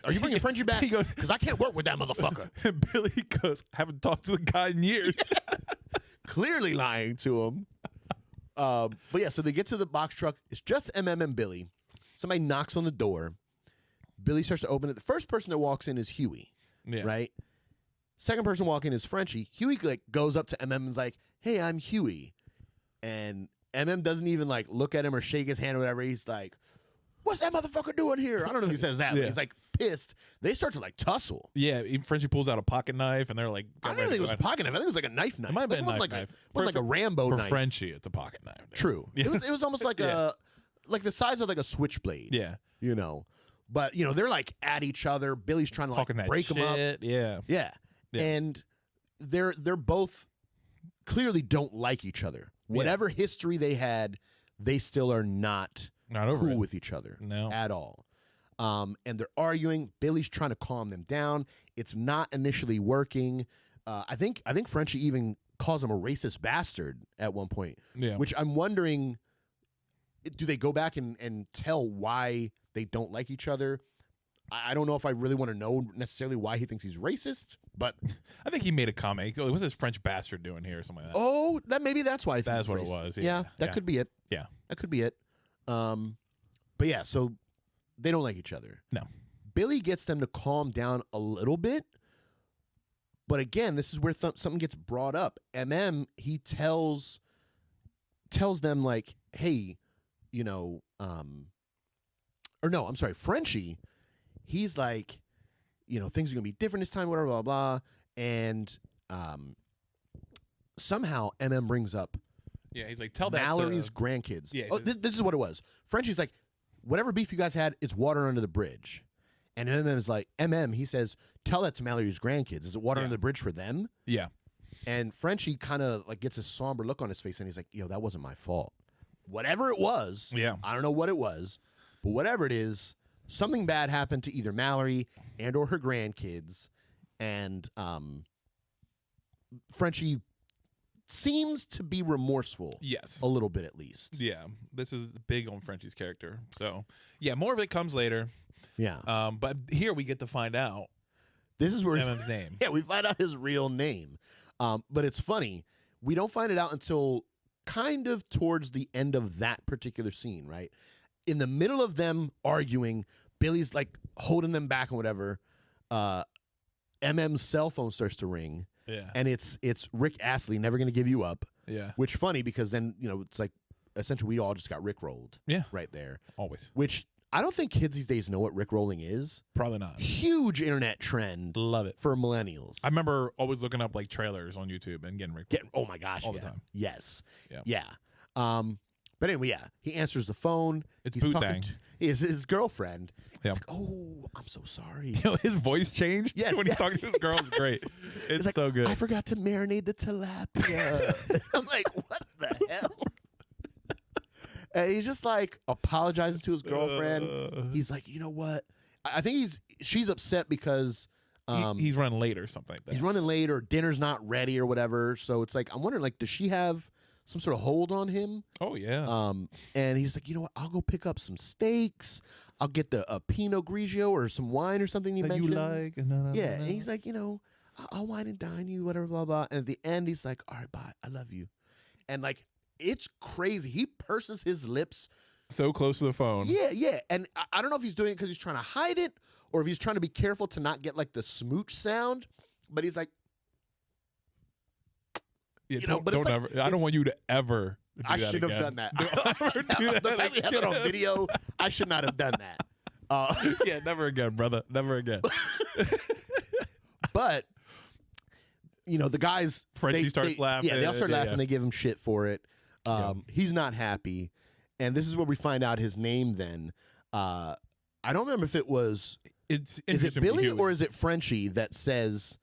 "Are you bringing Frenchie back? He goes- Because I can't work with that motherfucker." And Billy goes, "I haven't talked to the guy in years." Clearly lying to him. But yeah, so they get to the box truck. It's just MM and Billy. Somebody knocks on the door. Billy starts to open it. The first person that walks in is Huey, Yeah. right? Second person walking is Frenchie. Huey like goes up to MM and is like, "Hey, I'm Huey," and MM doesn't even like look at him or shake his hand or whatever. He's like, "What's that motherfucker doing here?" I don't know if he says that, but Yeah. he's like pissed. They start to like tussle. Yeah, even Frenchie pulls out a pocket knife, and they're like, I don't even think it was a pocket knife. I think it was like a knife. It might have been a wasn't knife. like knife. It wasn't like a Rambo for knife. Frenchie, it's a pocket knife. True. Yeah. It was almost like Yeah. like the size of like a switchblade. Yeah, You know. But you know, they're like at each other. Billy's trying to like talking that break shit. them up. Yeah, Yeah. Yeah. And they're both clearly don't like each other. Whatever history they had, they still are not not over cool it. with each other No. at all. And they're arguing. Billy's trying to calm them down. It's not initially working. I think Frenchie even calls him a racist bastard at one point, Yeah, which I'm wondering, do they go back and tell why they don't like each other? I don't know if I really want to know necessarily why he thinks he's racist, but I think he made a comment. He goes, "What's this French bastard doing here?" or something like that. oh, maybe that's why I think That's he's what it racist. was, Yeah, yeah. that Yeah. could be it. Yeah. That could be it. But yeah, so they don't like each other. No. Billy gets them to calm down a little bit. But again, this is where something gets brought up. MM, he tells them like, "Hey, you know, or no, I'm sorry, Frenchie, he's like, you know, things are gonna be different this time, whatever, blah blah." And somehow MM brings up Yeah, he's like, "Tell that Mallory's to, grandkids. Yeah, Oh, he says- this is what it was. Frenchie's like, "Whatever beef you guys had, it's water under the bridge." And MM's like, he says, "Tell that to Mallory's grandkids. Is it water Yeah. under the bridge for them?" yeah, And Frenchie kind of like gets a somber look on his face, and he's like, "Yo, that wasn't my fault. Whatever it was, yeah, I don't know what it was, but whatever it is, something bad happened to either Mallory and or her grandkids." And Frenchie seems to be remorseful yes, a little bit, at least. yeah." This is big on Frenchie's character. So yeah, more of it comes later. Yeah. But here we get to find out This is where MM's name. yeah, we find out his real name. But it's funny. We don't find it out until kind of towards the end of that particular scene, right? In the middle of them arguing, Billy's like holding them back and whatever. MM's cell phone starts to ring, Yeah, and it's Rick Astley, Never Gonna Give You Up, yeah, which funny because then, you know, it's like essentially we all just got Rickrolled yeah. right there, Always, which I don't think kids these days know what Rickrolling is. probably not. Huge internet trend Love it. for millennials. I remember always looking up like trailers on YouTube and getting Rick. Oh my gosh, All the yeah. time. Yes. Yeah. Yeah. But anyway, yeah. He answers the phone. It's He's Boot talking Thang. to his girlfriend. Yeah. He's like, "Oh, I'm so sorry." You know, his voice changed Yes, when yes, he's talking to his girl. It's great. It's like, so good. "I forgot to marinate the tilapia." I'm like, "What the hell?" And he's just like apologizing to his girlfriend. He's like, "You know what? I think she's upset because He's running late or something like that. he's running late or dinner's not ready or whatever." So it's like, I'm wondering, like, does she have some sort of hold on him? Oh yeah. And he's like, "You know what? I'll go pick up some steaks. I'll get a Pinot Grigio or some wine or something." He That you mentions. like? No. Yeah, and he's like, "You know, I'll wine and dine you, whatever, blah blah." And at the end, he's like, "All right, bye. I love you." And like, it's crazy. He purses his lips. So close to the phone. Yeah. And I don't know if he's doing it because he's trying to hide it or if he's trying to be careful to not get like the smooch sound. But he's like, Yeah, you know, but it's don't like- ever. I don't want you to ever. Do I that should have again. done that. Don't ever do The that fact we have it on again. video, I should not have done that. Yeah, never again, brother. Never again. But you know, the guys, Frenchie starts laughing. Yeah, they all start Yeah, laughing. yeah. They give him shit for it. He's not happy, and this is where we find out his name. Then I don't remember if it was It's is it interesting Billy Huey. or is it Frenchie that says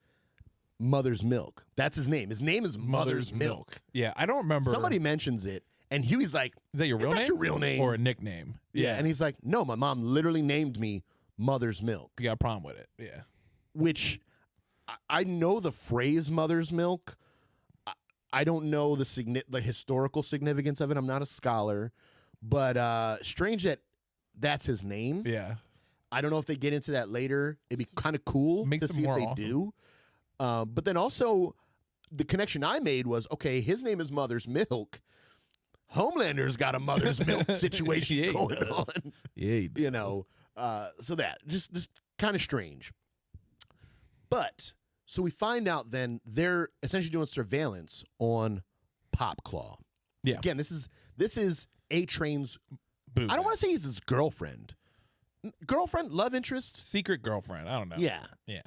Mother's Milk. That's his name. His name is Mother's Milk. Yeah, I don't remember. Somebody mentions it, and Huey's like, Is that your "Is real that name? your real name?" Or a nickname? Yeah, and he's like, "No, my mom literally named me Mother's Milk," you got a problem with it. Yeah. which I know the phrase Mother's Milk. I don't know the historical significance of it. I'm not a scholar, but strange that that's his name. Yeah. I don't know if they get into that later. It'd be kind of cool Makes to it see if more they awesome. do. But then also, the connection I made was, okay, his name is Mother's Milk. Homelander's got a mother's milk situation Yeah, he going does. on. Yeah, he You know, so that just kind of strange. But so we find out then they're essentially doing surveillance on Popclaw. Yeah. Again, this is A-Train's. Boo. I don't want to say he's his girlfriend. Girlfriend, love interest. secret girlfriend. I don't know. Yeah. Yeah.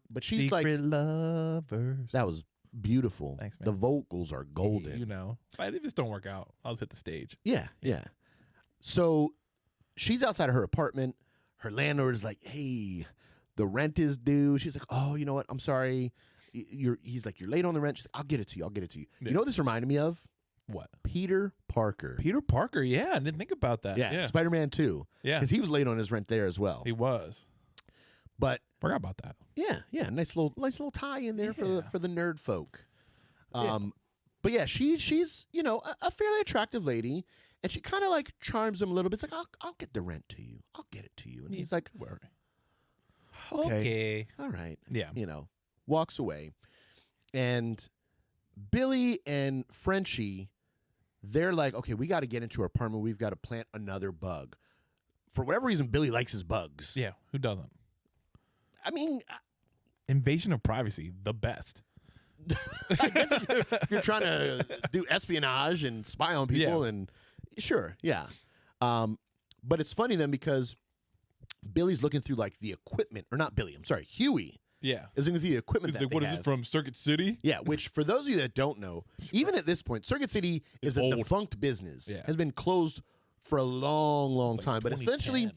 But she's like, lovers. that was beautiful. Thanks, man. The vocals are golden. You know, but if this don't work out, I'll just hit the stage. Yeah, yeah. So she's outside of her apartment. Her landlord is like, "Hey, the rent is due." She's like, "Oh, you know what? I'm sorry. He's like, "You're late on the rent." She's like, "I'll get it to you. I'll get it to you." Yeah. You know what this reminded me of? What? Peter Parker. Peter Parker. Yeah, I didn't think about that. Yeah, Yeah. Spider-Man 2. Yeah. Because he was late on his rent there as well. He was. But Forgot about that. yeah, nice little tie in there Yeah. for the nerd folk. Yeah. But yeah, she's a fairly attractive lady, and she kind of like charms him a little bit. It's like, I'll get the rent to you. I'll get it to you. And he's like, Where? okay, all right. Yeah. Walks away. And Billy and Frenchie, they're like, okay, we got to get into our apartment. We've got to plant another bug. For whatever reason, Billy likes his bugs. Yeah. Who doesn't? I mean, Invasion of privacy, the best. I guess if you're trying to do espionage and spy on people, and sure, yeah. But it's funny then because Billy's looking through like the equipment, or not Billy, I'm sorry, Huey Yeah. is looking through the equipment He's that like, they what is have. this from Circuit City? Yeah, which for those of you that don't know, even at this point, Circuit City is a old. defunct business. Yeah. Has been closed for a long, long Like time. But 2010. essentially,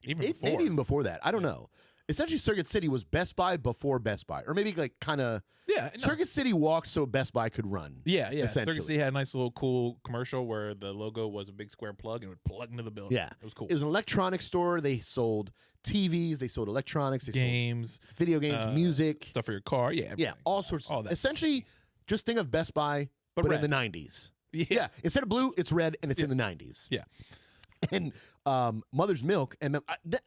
even before. maybe even before that, I don't know. Essentially, Circuit City was Best Buy before Best Buy, or maybe like kind of Yeah. No. Circuit City walked so Best Buy could run. Yeah, yeah. essentially. Circuit City had a nice little cool commercial where the logo was a big square plug and it would plug into the building. Yeah. It was cool. It was an electronics store. They sold TVs. They sold electronics. They Games, sold video games, music. stuff for your car. Yeah. Yeah, everything. all sorts. All that. Essentially, just think of Best Buy, but in red. the 90s. Yeah. Yeah, instead of blue, it's red, and it's Yeah. in the 90s. Yeah. And Mother's Milk, and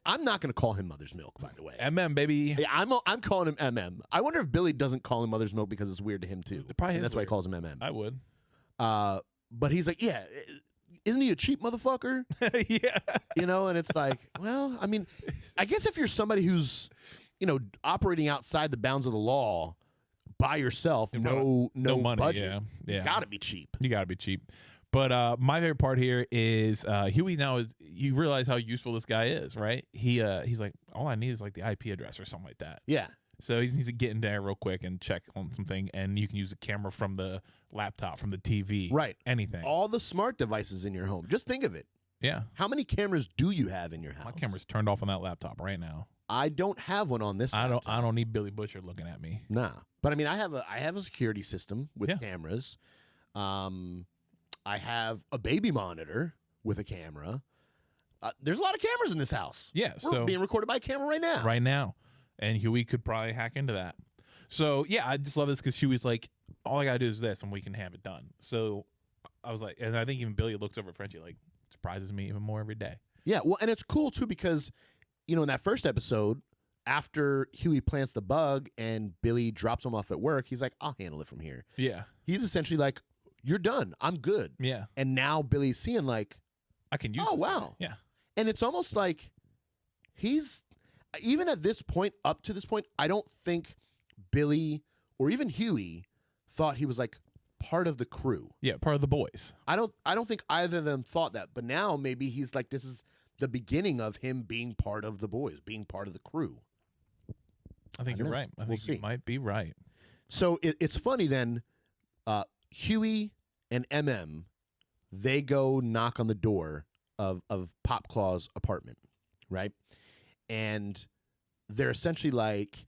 I'm not going to call him Mother's Milk, by the way. MM, baby. Yeah, I'm calling him MM. I wonder if Billy doesn't call him Mother's Milk because it's weird to him too. It probably And is that's why he weird. calls him MM. I would. But he's like, yeah, isn't he a cheap motherfucker? Yeah. And it's like, well, I mean, I guess if you're somebody who's, operating outside the bounds of the law by yourself, no money. budget, Yeah. Yeah. you gotta be cheap. You gotta be cheap. But my favorite part here is Huey now is you realize how useful this guy is, right? He's like, all I need is like the IP address or something like that. Yeah. So he needs to get in there real quick and check on something, and you can use the camera from the laptop, from the TV, Right. Anything. All the smart devices in your home. Just think of it. Yeah. How many cameras do you have in your house? My camera's turned off on that laptop right now. I don't have one on this. I laptop. don't need Billy Butcher looking at me. Nah, but I mean, I have a security system with Yeah. cameras. I have a baby monitor with a camera. There's a lot of cameras in this house. Yeah. We're So being recorded by a camera right now. right now, and Huey could probably hack into that. So yeah, I just love this because Huey's like, all I gotta do is this, and we can have it done. So I was like, and I think even Billy looks over at Frenchie like, surprises me even more every day. Yeah. Well, and it's cool too because, in that first episode, after Huey plants the bug and Billy drops him off at work, he's like, I'll handle it from here. Yeah. He's essentially like, you're done. I'm good. Yeah. And now Billy's seeing like, I can use. oh this wow. later. Yeah. And it's almost like he's, even at this point, up to this point, I don't think Billy or even Huey thought he was like part of the crew. Yeah. Part of the boys. I don't think either of them thought that. But now maybe he's like, this is the beginning of him being part of the boys, being part of the crew. I think I you're know. right. I We'll think see. you might be right. So it's funny then, Huey and MM, they go knock on the door of Popclaw's apartment, right? And they're essentially like,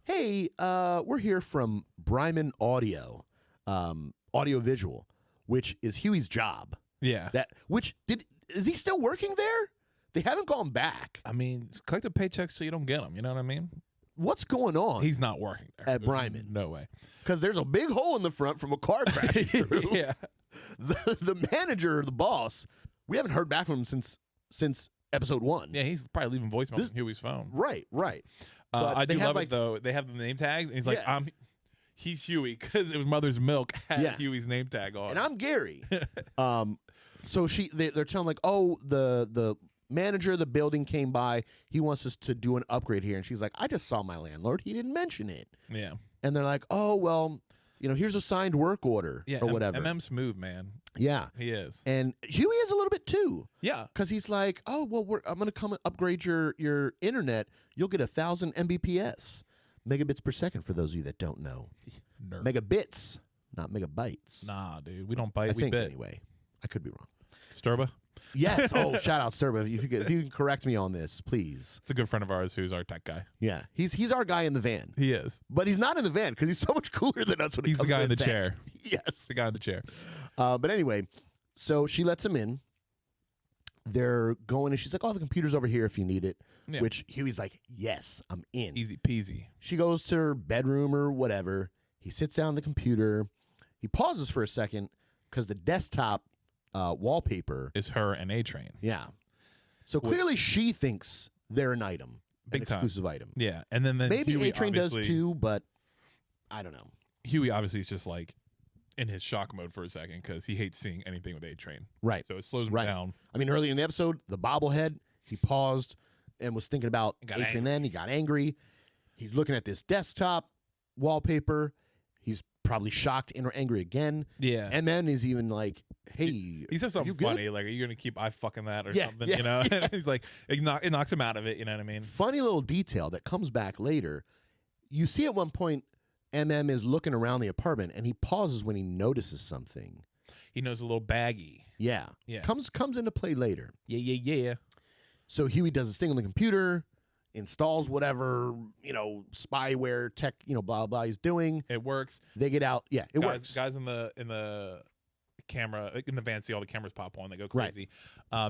hey, we're here from Bryman Audio, audio-visual, which is Huey's job. Yeah. Is he still working there? They haven't gone back. I mean, collect the paychecks so you don't get them. You know what I mean? What's going on? He's not working there At There's Bryman. No way. Because there's a big hole in the front from a car crash. Yeah. The manager, the boss, we haven't heard back from him since episode 1. Yeah. He's probably leaving voicemails This- on Huey's phone. Right. But I they do have, love like- it though. They have the name tags, and he's like, Yeah. he's Huey because it was Mother's Milk had Yeah. Huey's name tag on. And I'm Gary. So they're telling like, oh, the manager of the building came by. He wants us to do an upgrade here. And she's like, I just saw my landlord. He didn't mention it. yeah. And they're like, oh, well, here's a signed work order Yeah. or whatever. MM smooth, man. Yeah. He is. And Huey is a little bit too. Yeah. Because he's like, oh, well, I'm going to come and upgrade your internet. You'll get 1,000 Mbps, megabits per second, for those of you that don't know. Nerd. Megabits, not megabytes. Nah, dude. We don't bite. I we think bit. anyway. I could be wrong. Sturba. Yes. Oh, shout out Sturba. If you can correct me on this, please. It's a good friend of ours who's our tech guy. Yeah, he's our guy in the van, He is. but he's not in the van because he's so much cooler than us when it He's the comes guy to in the tech. chair. Yes. The guy in the chair. But anyway, so she lets him in. They're going, and she's like, "Oh, the computer's over here if you need it." Yeah. Which Huey's like, "Yes, I'm in." Easy peasy. She goes to her bedroom or whatever. He sits down at the computer. He pauses for a second because the desktop wallpaper. Is her and A Train. Yeah. So clearly she thinks they're an item, Big an time. exclusive item. Yeah. And then Maybe Huey A-Train does obviously- too, but I don't know. Huey obviously is just like in his shock mode for a second because he hates seeing anything with A Train. Right. So it slows him Right. down. I mean, earlier in the episode, the bobblehead, he paused and was thinking about Got A-Train angry. then. He got angry. He's looking at this desktop wallpaper. He's probably shocked and or angry again. Yeah. And then he's even like, hey, He says are something you good? funny, like, "Are you gonna keep I fucking that or Yeah, something?" yeah, You know, yeah. he's like, it knocks him out of it. You know what I mean? Funny little detail that comes back later. You see at one point, MM is looking around the apartment and he pauses when he notices something. He knows a little baggy. Yeah. Yeah. Comes into play later. Yeah. So Huey does his thing on the computer, installs whatever, spyware tech, blah, blah he's doing. It works. They get out. Yeah, it works. Guys in the camera in the van see all the cameras pop on. They go Right. crazy.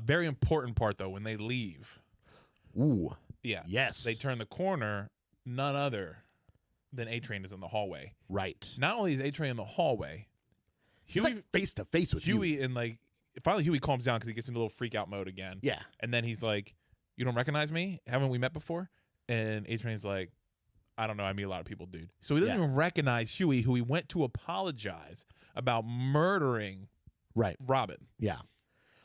Very important part though, when they leave. Ooh, Yeah. yes. They turn the corner. None other than A Train is in the hallway. right. Not only is A Train in the hallway, He's Huey like face to face with Huey. and like finally Huey calms down because he gets into a little freak out mode again. Yeah. And then he's like, "You don't recognize me? Haven't we met before?" And A Train's like, "I don't know. I meet a lot of people, dude." So he doesn't Yeah. even recognize Huey, who he went to apologize about murdering Right. Robin. Yeah.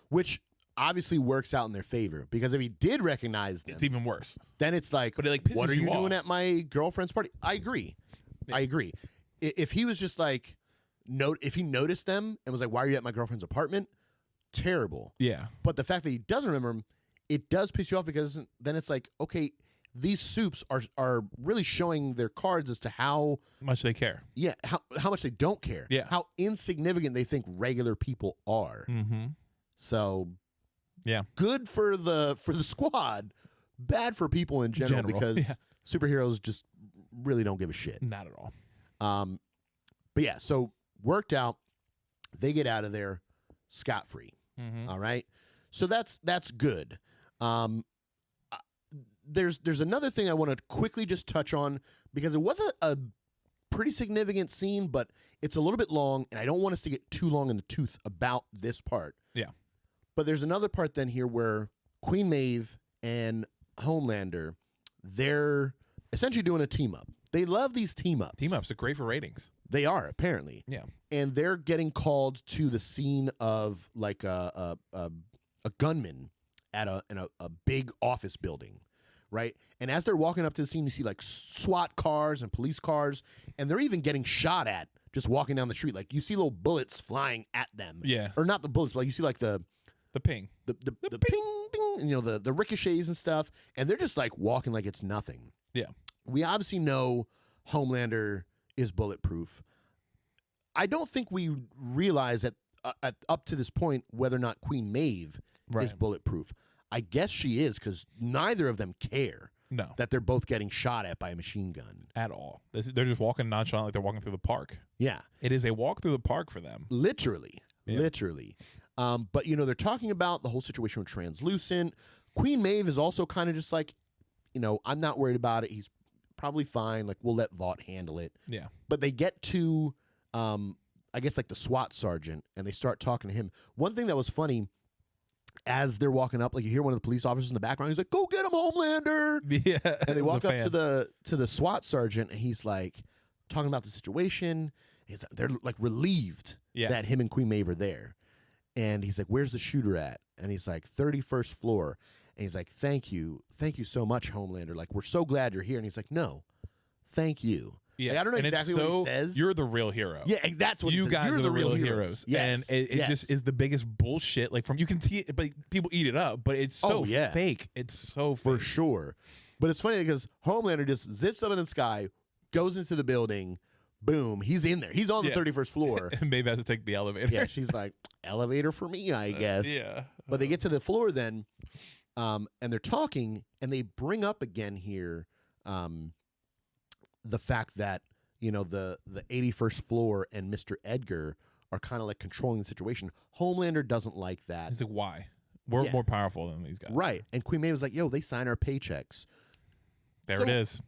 Which obviously works out in their favor because if he did recognize them, It's even worse. then it's like, But it, like, pisses what are you you doing off. at my girlfriend's party? I agree. Yeah. I agree. If he was just like, if he noticed them and was like, why are you at my girlfriend's apartment? Terrible. Yeah. But the fact that he doesn't remember him, it does piss you off because then it's like, okay, these soups are really showing their cards as to how Much they care. how much they don't care. Yeah. How insignificant they think regular people are. Mm-hmm. So Yeah. good for the squad, bad for people in general, because yeah. superheroes just really don't give a shit. Not at all. But yeah, so worked out. They get out of there scot-free. Mm-hmm. All right. So that's good. There's another thing I want to quickly just touch on because it was a pretty significant scene, but it's a little bit long, and I don't want us to get too long in the tooth about this part. Yeah. But there's another part then here where Queen Maeve and Homelander, they're essentially doing a team up. They love these team ups. Team ups are great for ratings. They are, apparently. Yeah. And they're getting called to the scene of like a gunman at a big office building, right? And as they're walking up to the scene, you see like SWAT cars and police cars, and they're even getting shot at just walking down the street. Like you see little bullets flying at them. Yeah. Or not the bullets, but like you see like the ping. the ping ping, and, the ricochets and stuff, and they're just like walking like it's nothing. Yeah. We obviously know Homelander is bulletproof. I don't think we realize at up to this point whether or not Queen Maeve is Right. bulletproof. I guess she is because neither of them care No. that they're both getting shot at by a machine gun. At all. They're just walking nonchalant like they're walking through the park. Yeah, It is a walk through the park for them. literally. Yeah. Literally. But, they're talking about the whole situation with Translucent. Queen Maeve is also kind of just like, I'm not worried about it. He's probably fine. Like, we'll let Vought handle it. Yeah. But they get to, I guess, like the SWAT sergeant, and they start talking to him. One thing that was funny, as they're walking up, like you hear one of the police officers in the background, he's like, "Go get him, Homelander!" Yeah. And they walk up fan. to the SWAT sergeant, and he's like, talking about the situation. They're like relieved Yeah. that him and Queen Maeve are there. And he's like, where's the shooter at? And he's like, 31st floor. And he's like, thank you so much, Homelander. Like, we're so glad you're here. And he's like, no, thank you. Yeah. Like, I don't know And it's exactly what he says. You're the real hero. Yeah, that's what he You says. guys You're are the real heroes. Yes. And it just is the biggest bullshit. Like, you can see it, but people eat it up, but it's so Oh, yeah. fake. It's so For fake. sure. But it's funny because Homelander just zips up in the sky, goes into the building, boom, he's in there. He's on the Yeah. 31st floor. And Maeve has to take the elevator. Yeah, she's like, elevator for me, I guess. Yeah. But they get to the floor then, and they're talking, and they bring up again here the fact that, you know, the 81st floor and Mr. Edgar are kind of like controlling the situation. Homelander doesn't like that. It's like, why? We're Yeah. more powerful than these guys. Right. And Queen Maeve was like, yo, they sign our paychecks. There So- it is.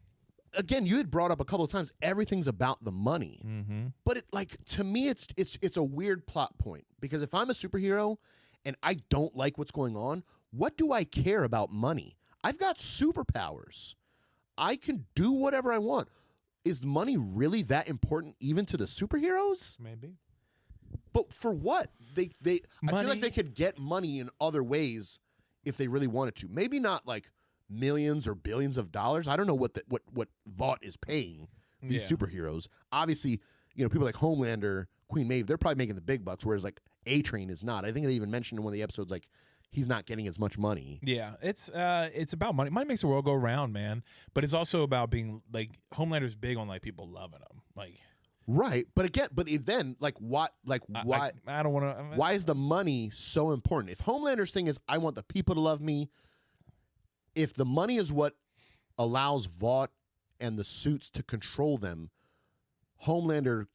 Again, you had brought up a couple of times, everything's about the money. Mm-hmm. But it, like, to me, it's a weird plot point, because if I'm a superhero and I don't like what's going on, what do I care about money? I've got superpowers. I can do whatever I want. Is money really that important even to the superheroes? Maybe. But for what? I feel Money? like they could get money in other ways if they really wanted to. Maybe not like millions or billions of dollars. I don't know what Vought is paying these Yeah. superheroes. Obviously, you know, people like Homelander, Queen Maeve, they're probably making the big bucks, whereas like A-Train is not. I think they even mentioned in one of the episodes like he's not getting as much money. Yeah, it's about money. Money makes the world go round, man. But it's also about being like Homelander's big on like people loving him. Like, Right. But again, then like what why I don't want to. why is the money so important? If Homelander's thing is I want the people to love me, if the money is what allows Vought and the suits to control them, Homelander,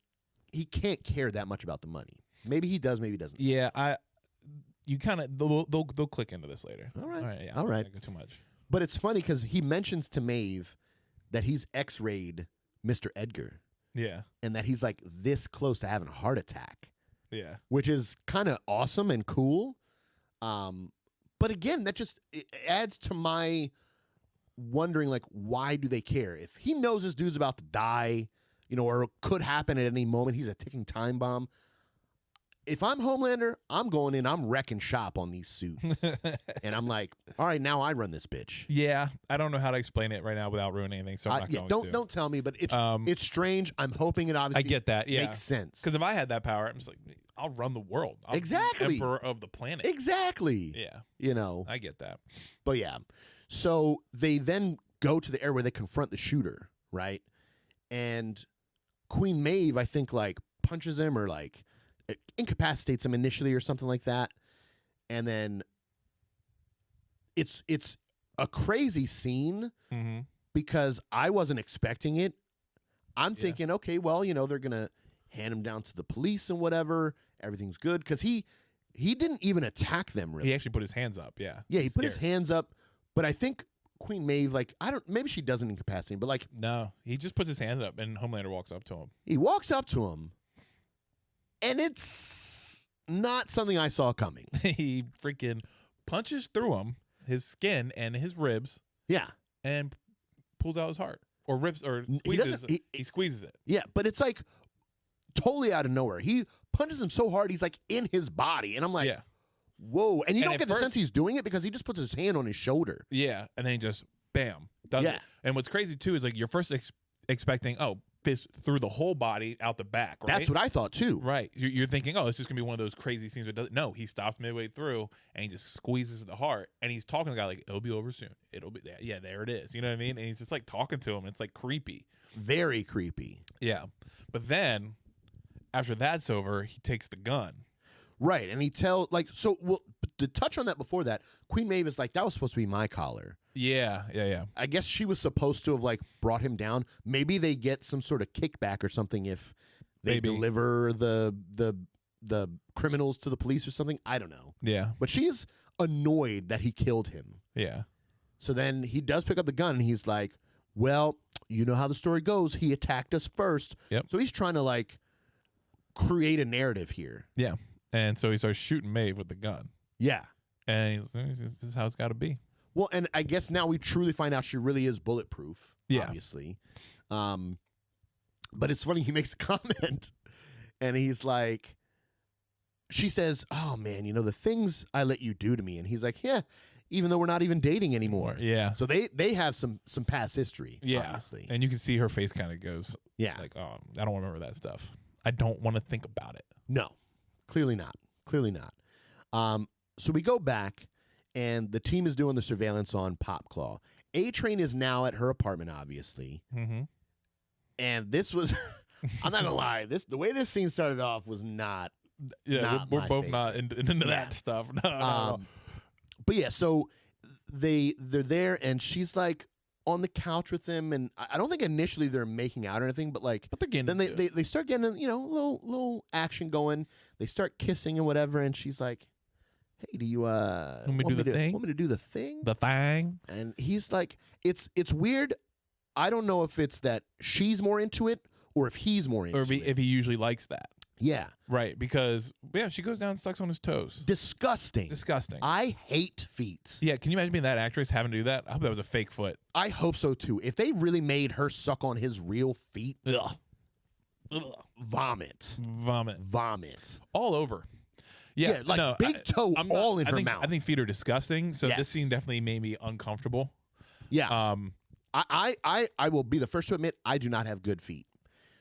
he can't care that much about the money. Maybe he does, maybe he doesn't. Yeah, you kind of they'll click into this later. All right. Yeah, All I'm not right. gonna go too much. But it's funny because he mentions to Maeve that he's X-rayed Mr. Edgar Yeah, and that he's like this close to having a heart attack, yeah, which is kind of awesome and cool. But again, that just it adds to my wondering, like, why do they care? If he knows this dude's about to die, you know, or it could happen at any moment, he's a ticking time bomb. If I'm Homelander, I'm going in, I'm wrecking shop on these suits. And I'm like, all right, now I run this bitch. yeah. I don't know how to explain it right now without ruining anything, so I'm not going to. Don't tell me, but Um, it's strange. I'm hoping it I obviously get that. Yeah, makes sense. because if I had that power, I'm just like, I'll run the world. I'll be Exactly. emperor of the planet. Exactly. Yeah, You know. I get that. But yeah. So they then go to the area where they confront the shooter, right? And Queen Maeve, I think, like punches him or like incapacitates him initially or something like that. And then it's a crazy scene Mm-hmm. because I wasn't expecting it. I'm Yeah. thinking, okay, well, you know, they're gonna hand him down to the police and whatever. Everything's good because he didn't even attack them really. He actually put his hands up. Yeah. Yeah, he put his Scared. hands up, but I think Queen Maeve, like, maybe she doesn't incapacitate him, but like No, he just puts his hands up, and Homelander walks up to him. he walks up to him, and it's not something I saw coming. He freaking punches through him, his skin and his ribs, Yeah, and pulls out his heart, or rips, or He squeezes. doesn't- He squeezes it. yeah, but it's like totally out of nowhere. He punches him so hard, he's like in his body, and I'm like, Yeah, whoa! And you And don't at get the first- sense he's doing it because he just puts his hand on his shoulder. yeah, and then he just bam does Yeah. it. And what's crazy too is like you're first expecting fist through the whole body out the back. Right? That's what I thought too. Right. You're thinking, oh, it's just gonna be one of those crazy scenes. No, he stops midway through and he just squeezes the heart, and he's talking to the guy like, "It'll be over soon. It'll be there. Yeah, there it is." You know what I mean? And he's just like talking to him. It's like creepy. Very creepy. Yeah. But then after that's over, he takes the gun. Right, and he tells like so. Well, to touch on that before that, Queen Maeve is like, that was supposed to be my collar. Yeah. I guess she was supposed to have like brought him down. Maybe they get some sort of kickback or something if they Maybe. deliver the criminals to the police or something. I don't know. Yeah. But she's annoyed that he killed him. Yeah. So then he does pick up the gun and he's like, well, you know how the story goes. He attacked us first. Yep. So he's trying to like create a narrative here. Yeah. And so he starts shooting Maeve with the gun. Yeah. And this is how it's got to be. Well, and I guess now we truly find out she really is bulletproof. Yeah. Obviously. But it's funny, he makes a comment and he's like, she says, "Oh man, the things I let you do to me." And he's like, "Yeah, even though we're not even dating anymore." Yeah. So they have some past history, Yeah. obviously. And you can see her face kind of goes Yeah. like, oh, I don't remember that stuff. I don't want to think about it. No, clearly not. Clearly not. So we go back, and the team is doing the surveillance on Popclaw. A-Train is now at her apartment, obviously. Mm-hmm. And this was, I'm not going to lie, the way this scene started off was not. Yeah, Not we're my both favorite. not into that stuff. No. But yeah, so they're there, and she's like on the couch with him, and I don't think initially they're making out or anything, but like But they're getting then into it. they start getting a little action going. They start kissing and whatever, and she's like, "Hey, do you Want me to do the thing? Want me to do the thing?" The thing. And he's like, "It's weird. I don't know if it's that she's more into it or if he's more into Or it." if he usually likes that. Yeah, Right. Because, yeah, she goes down and sucks on his toes. disgusting. Disgusting. I hate feet. Yeah, can you imagine being that actress having to do that? I hope that was a fake foot. I hope so too. If they really made her suck on his real feet, Ugh. vomit, Vomit. All over. Yeah, like no, big toe I'm all in I her think, mouth. I think feet are disgusting. So Yes. this scene definitely made me uncomfortable. Yeah, I will be the first to admit I do not have good feet.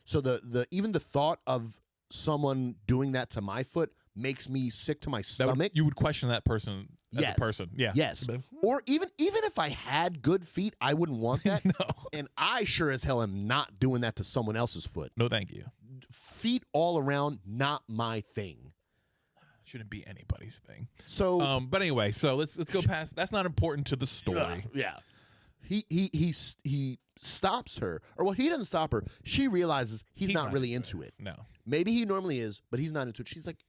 So the even the thought of someone doing that to my foot makes me sick to my stomach. You would question that person as Yes. a person. Yeah. Yes. But- Or even if I had good feet, I wouldn't want that. no. And I sure as hell am not doing that to someone else's foot. No, thank you. Feet all around, not my thing. Shouldn't be anybody's thing. So But anyway, so let's go past. That's not important to the story. yeah. He stops her, or well, he doesn't stop her. She realizes he's not really into it. No. Maybe he normally is, but he's not into it. She's like,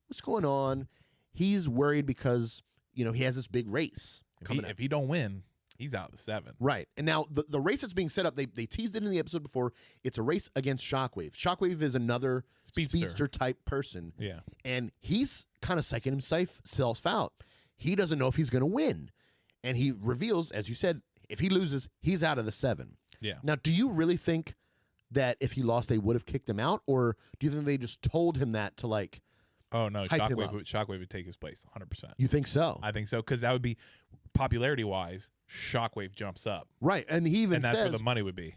"What's going on?" He's worried because he has this big race coming up. If he don't win, he's out of the 7. Right. And now the race that's being set up, they teased it in the episode before. It's a race against Shockwave. Shockwave is another speedster type person. Yeah. And he's kind of psyching himself out. He doesn't know if he's going to win. And he reveals, as you said, if he loses, he's out of the 7. Yeah. Now, do you really think that if he lost, they would have kicked him out? Or do you think they just told him that to like, Oh no, hype him up? Shockwave would take his place 100%. you think so? I think so, because that would be popularity wise. Shockwave jumps up, Right. And he even and that's where says, the money would be.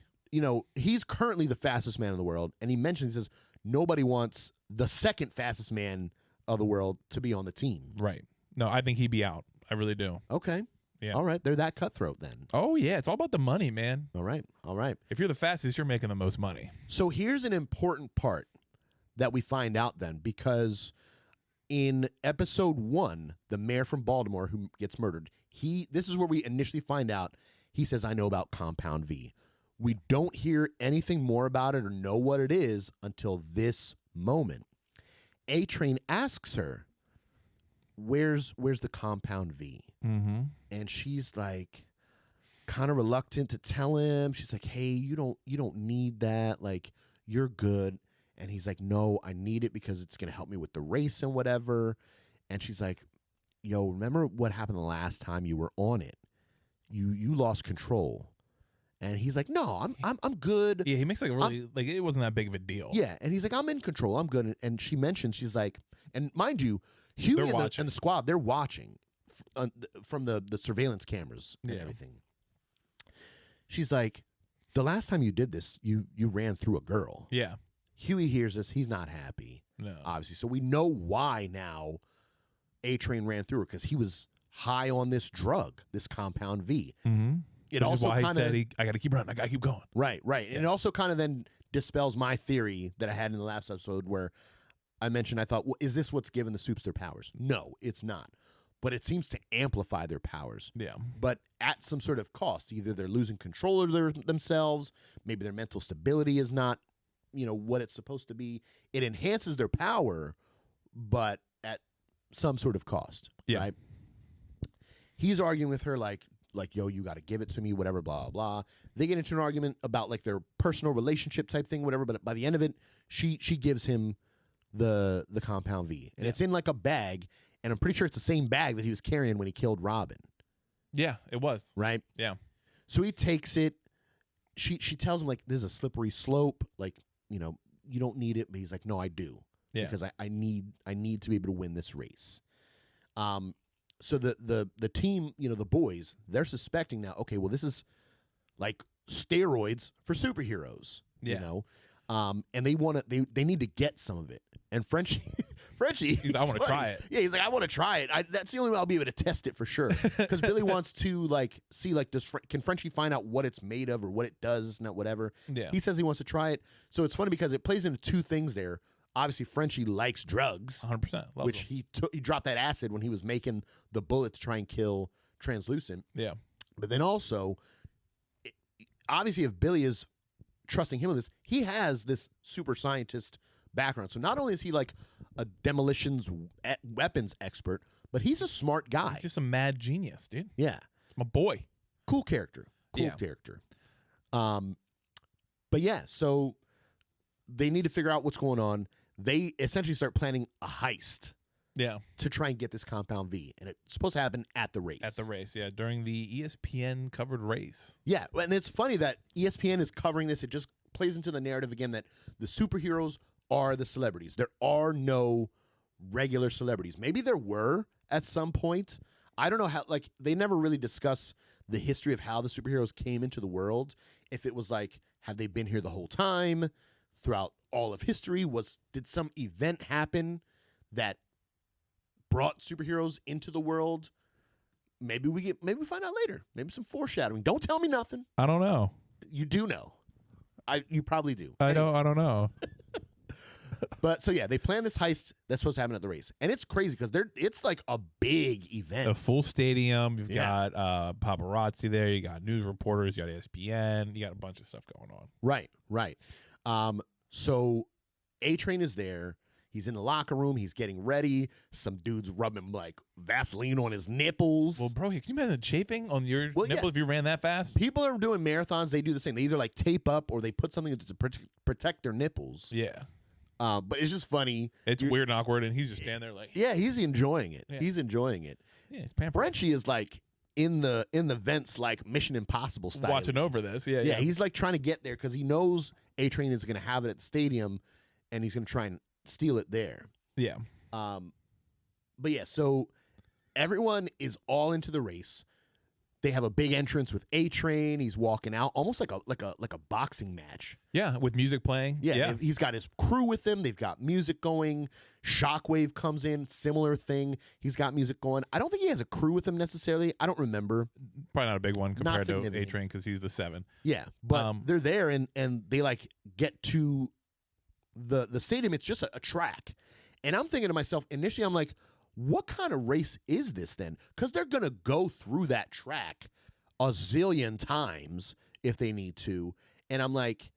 he's currently the fastest man in the world. And he mentions, he says, nobody wants the second fastest man of the world to be on the team. Right. No, I think he'd be out. I really do. Okay. Yeah. All right. They're that cutthroat then. Oh yeah, it's all about the money, man. All right. All right. If you're the fastest, you're making the most money. So here's an important part that we find out then, because in episode 1, the mayor from Baltimore who gets murdered, this is where we initially find out. He says, "I know about Compound V." We don't hear anything more about it or know what it is until this moment. A-Train asks her, where's the Compound V? Mm-hmm. And she's like kind of reluctant to tell him. She's like, "Hey, you don't need that. Like, you're good." And he's like, "No, I need it because it's going to help me with the race and whatever." And she's like, "Yo, remember what happened the last time you were on it? You lost control." And he's like, "No, I'm good." Yeah, he makes like a really like it wasn't that big of a deal. Yeah, and he's like, "I'm in control. I'm good." And she mentions, she's like, and mind you, Huey and the squad, they're watching from the surveillance cameras and Yeah. everything. She's like, "The last time you did this, you ran through a girl." Yeah. Huey hears this. He's not happy, No. obviously. So we know why now A-Train ran through her, because he was high on this drug, this Compound V. Mm-hmm. It also why kind he of said I got to keep running. I got to keep going. Right. And it also kind of then dispels my theory that I had in the last episode where I mentioned, I thought, well, is this what's given the Supes their powers? No, it's not. But it seems to amplify their powers. Yeah. But at some sort of cost. Either they're losing control of themselves, maybe their mental stability is not, what it's supposed to be. It enhances their power, but at some sort of cost. Yeah. Right? He's arguing with her like, "Yo, you got to give it to me," whatever, blah, blah. They get into an argument about like their personal relationship type thing, whatever. But by the end of it, she gives him the Compound V. And it's in like a bag. And I'm pretty sure it's the same bag that he was carrying when he killed Robin. Yeah, it was. Right? Yeah. So he takes it. She tells him, like, "This is a slippery slope. Like, you don't need it. But he's like, no, I do. Yeah. Because I need to be able to win this race. So the team, the boys, they're suspecting now, okay, well, this is like steroids for superheroes, Yeah. And they need to get some of it. And Frenchie, He's, I want to try it. Yeah, he's like, I want to try it. That's the only way I'll be able to test it for sure. Because Billy wants to see can Frenchie find out what it's made of or what it does, not whatever. Yeah. He says he wants to try it. So it's funny because it plays into two things there. Obviously, Frenchie likes drugs, 100%. which he dropped that acid when he was making the bullet to try and kill Translucent. Yeah. But then also, obviously, if Billy is trusting him with this, he has this super scientist background. So not only is he like a demolitions weapons expert, but he's a smart guy. He's just a mad genius, dude. Yeah. My boy. Cool character. Yeah. But yeah, so they need to figure out what's going on. They essentially start planning a heist Yeah. to try and get this Compound V, and it's supposed to happen at the race. At the race, yeah. During the ESPN covered race. Yeah, and it's funny that ESPN is covering this. It just plays into the narrative again that the superheroes are the celebrities. There are no regular celebrities. Maybe there were at some point. I don't know how, they never really discuss the history of how the superheroes came into the world. If it was have they been here the whole time throughout all of history? Did some event happen that brought superheroes into the world? Maybe we find out later. Maybe some foreshadowing. Don't tell me nothing. I don't know. You do know. You probably do. I don't know. But so yeah, they plan this heist that's supposed to happen at the race, and it's crazy because it's like a big event. A full stadium. You've Yeah. got paparazzi there. You got news reporters. You got ESPN. You got a bunch of stuff going on. Right. So A-Train is there. He's in the locker room. He's getting ready. Some dude's rubbing Vaseline on his nipples. Well, bro, can you imagine chafing on your Well, nipple yeah. if you ran that fast? People are doing marathons. They do the same. They either tape up or they put something to protect their nipples. Yeah. But it's just funny. It's weird and awkward, and he's just standing there like, Yeah, he's enjoying it. Yeah. He's enjoying it. yeah, it's pampered. Frenchie is in the vents Mission Impossible style. Watching over this. Yeah, Yeah, he's trying to get there because he knows A-Train is going to have it at the stadium, and he's going to try and steal it there. Yeah. But yeah, so everyone is all into the race. They have a big entrance with A-Train. He's walking out, almost like a boxing match. Yeah, with music playing. Yeah, he's got his crew with him. They've got music going. Shockwave comes in, similar thing. He's got music going. I don't think he has a crew with him necessarily. I don't remember. Probably not a big one compared to significant. A-Train because he's the 7. Yeah, but they're there and they get to the stadium. It's just a track. And I'm thinking to myself, initially I'm like, what kind of race is this then? Because they're going to go through that track a zillion times if they need to. And I'm like,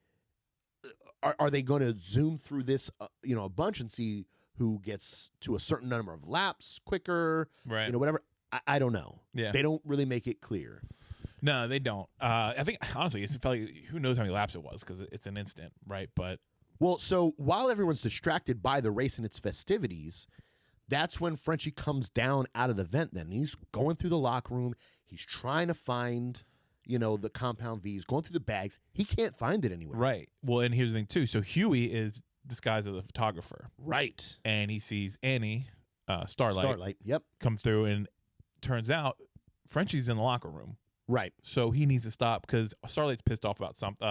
are they going to zoom through this, a bunch and see who gets to a certain number of laps quicker? Right. Whatever. I don't know. Yeah. They don't really make it clear. No, they don't. I think, honestly, it felt like, who knows how many laps it was because it's an instant, right? But Well, so while everyone's distracted by the race and its festivities, that's when Frenchie comes down out of the vent then. And he's going through the locker room. He's trying to find, the Compound V. He's going through the bags. He can't find it anywhere. right. Well, and here's the thing, too. So Huey is disguised as a photographer. Right. And he sees Annie, Starlight, Yep. come through. And turns out Frenchie's in the locker room. Right. So he needs to stop because Starlight's pissed off about something.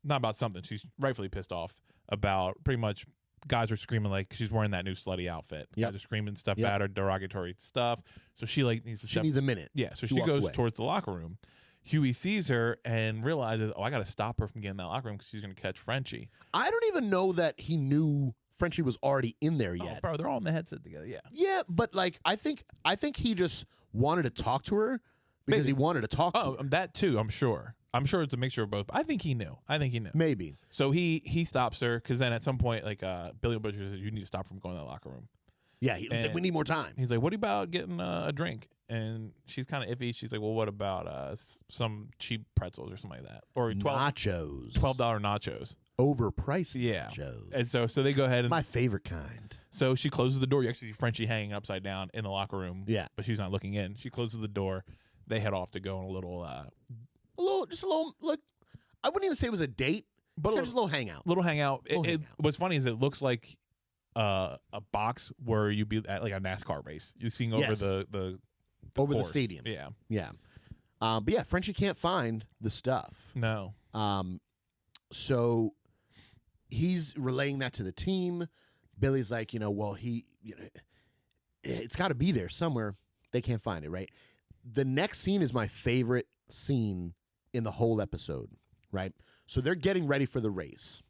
Not about something. She's rightfully pissed off about pretty much guys are screaming she's wearing that new slutty outfit. Yep. Guys are screaming stuff Yep. at her, derogatory stuff. So she needs to She step. needs a minute. Yeah, so She she walks goes away. towards the locker room. Huey sees her and realizes, I got to stop her from getting in that locker room because she's going to catch Frenchie. I don't even know that he knew Frenchie was already in there Oh, yet. bro, they're all in the headset together. Yeah. Yeah, but I think he just wanted to talk to her because Maybe. he wanted to talk to Oh, her. that too, I'm sure. I'm sure it's a mixture of both. I think he knew. Maybe. So he stops her because then at some point, Billy Butcher says, you need to stop her from going to that locker room. Yeah, he said, we need more time. He's like, what about getting a drink? And she's kind of iffy. She's like, well, what about some cheap pretzels or something like that? Or Nachos. $12 nachos. Overpriced Yeah. nachos. And so they go ahead and My favorite kind. so she closes the door. You actually see Frenchie hanging upside down in the locker room. Yeah. But she's not looking in. She closes the door. They head off to go on a little A little, I wouldn't even say it was a date. But Just a little hangout. little hangout. Little hangout. What's funny is it looks like a box where you'd be at like a NASCAR race. You're seeing over Yes. the Over the course. stadium. Yeah. Yeah. But yeah, Frenchie can't find the stuff. No. So he's relaying that to the team. Billy's like, well, it's got to be there somewhere. They can't find it, right? The next scene is my favorite scene in the whole episode, right? So they're getting ready for the race.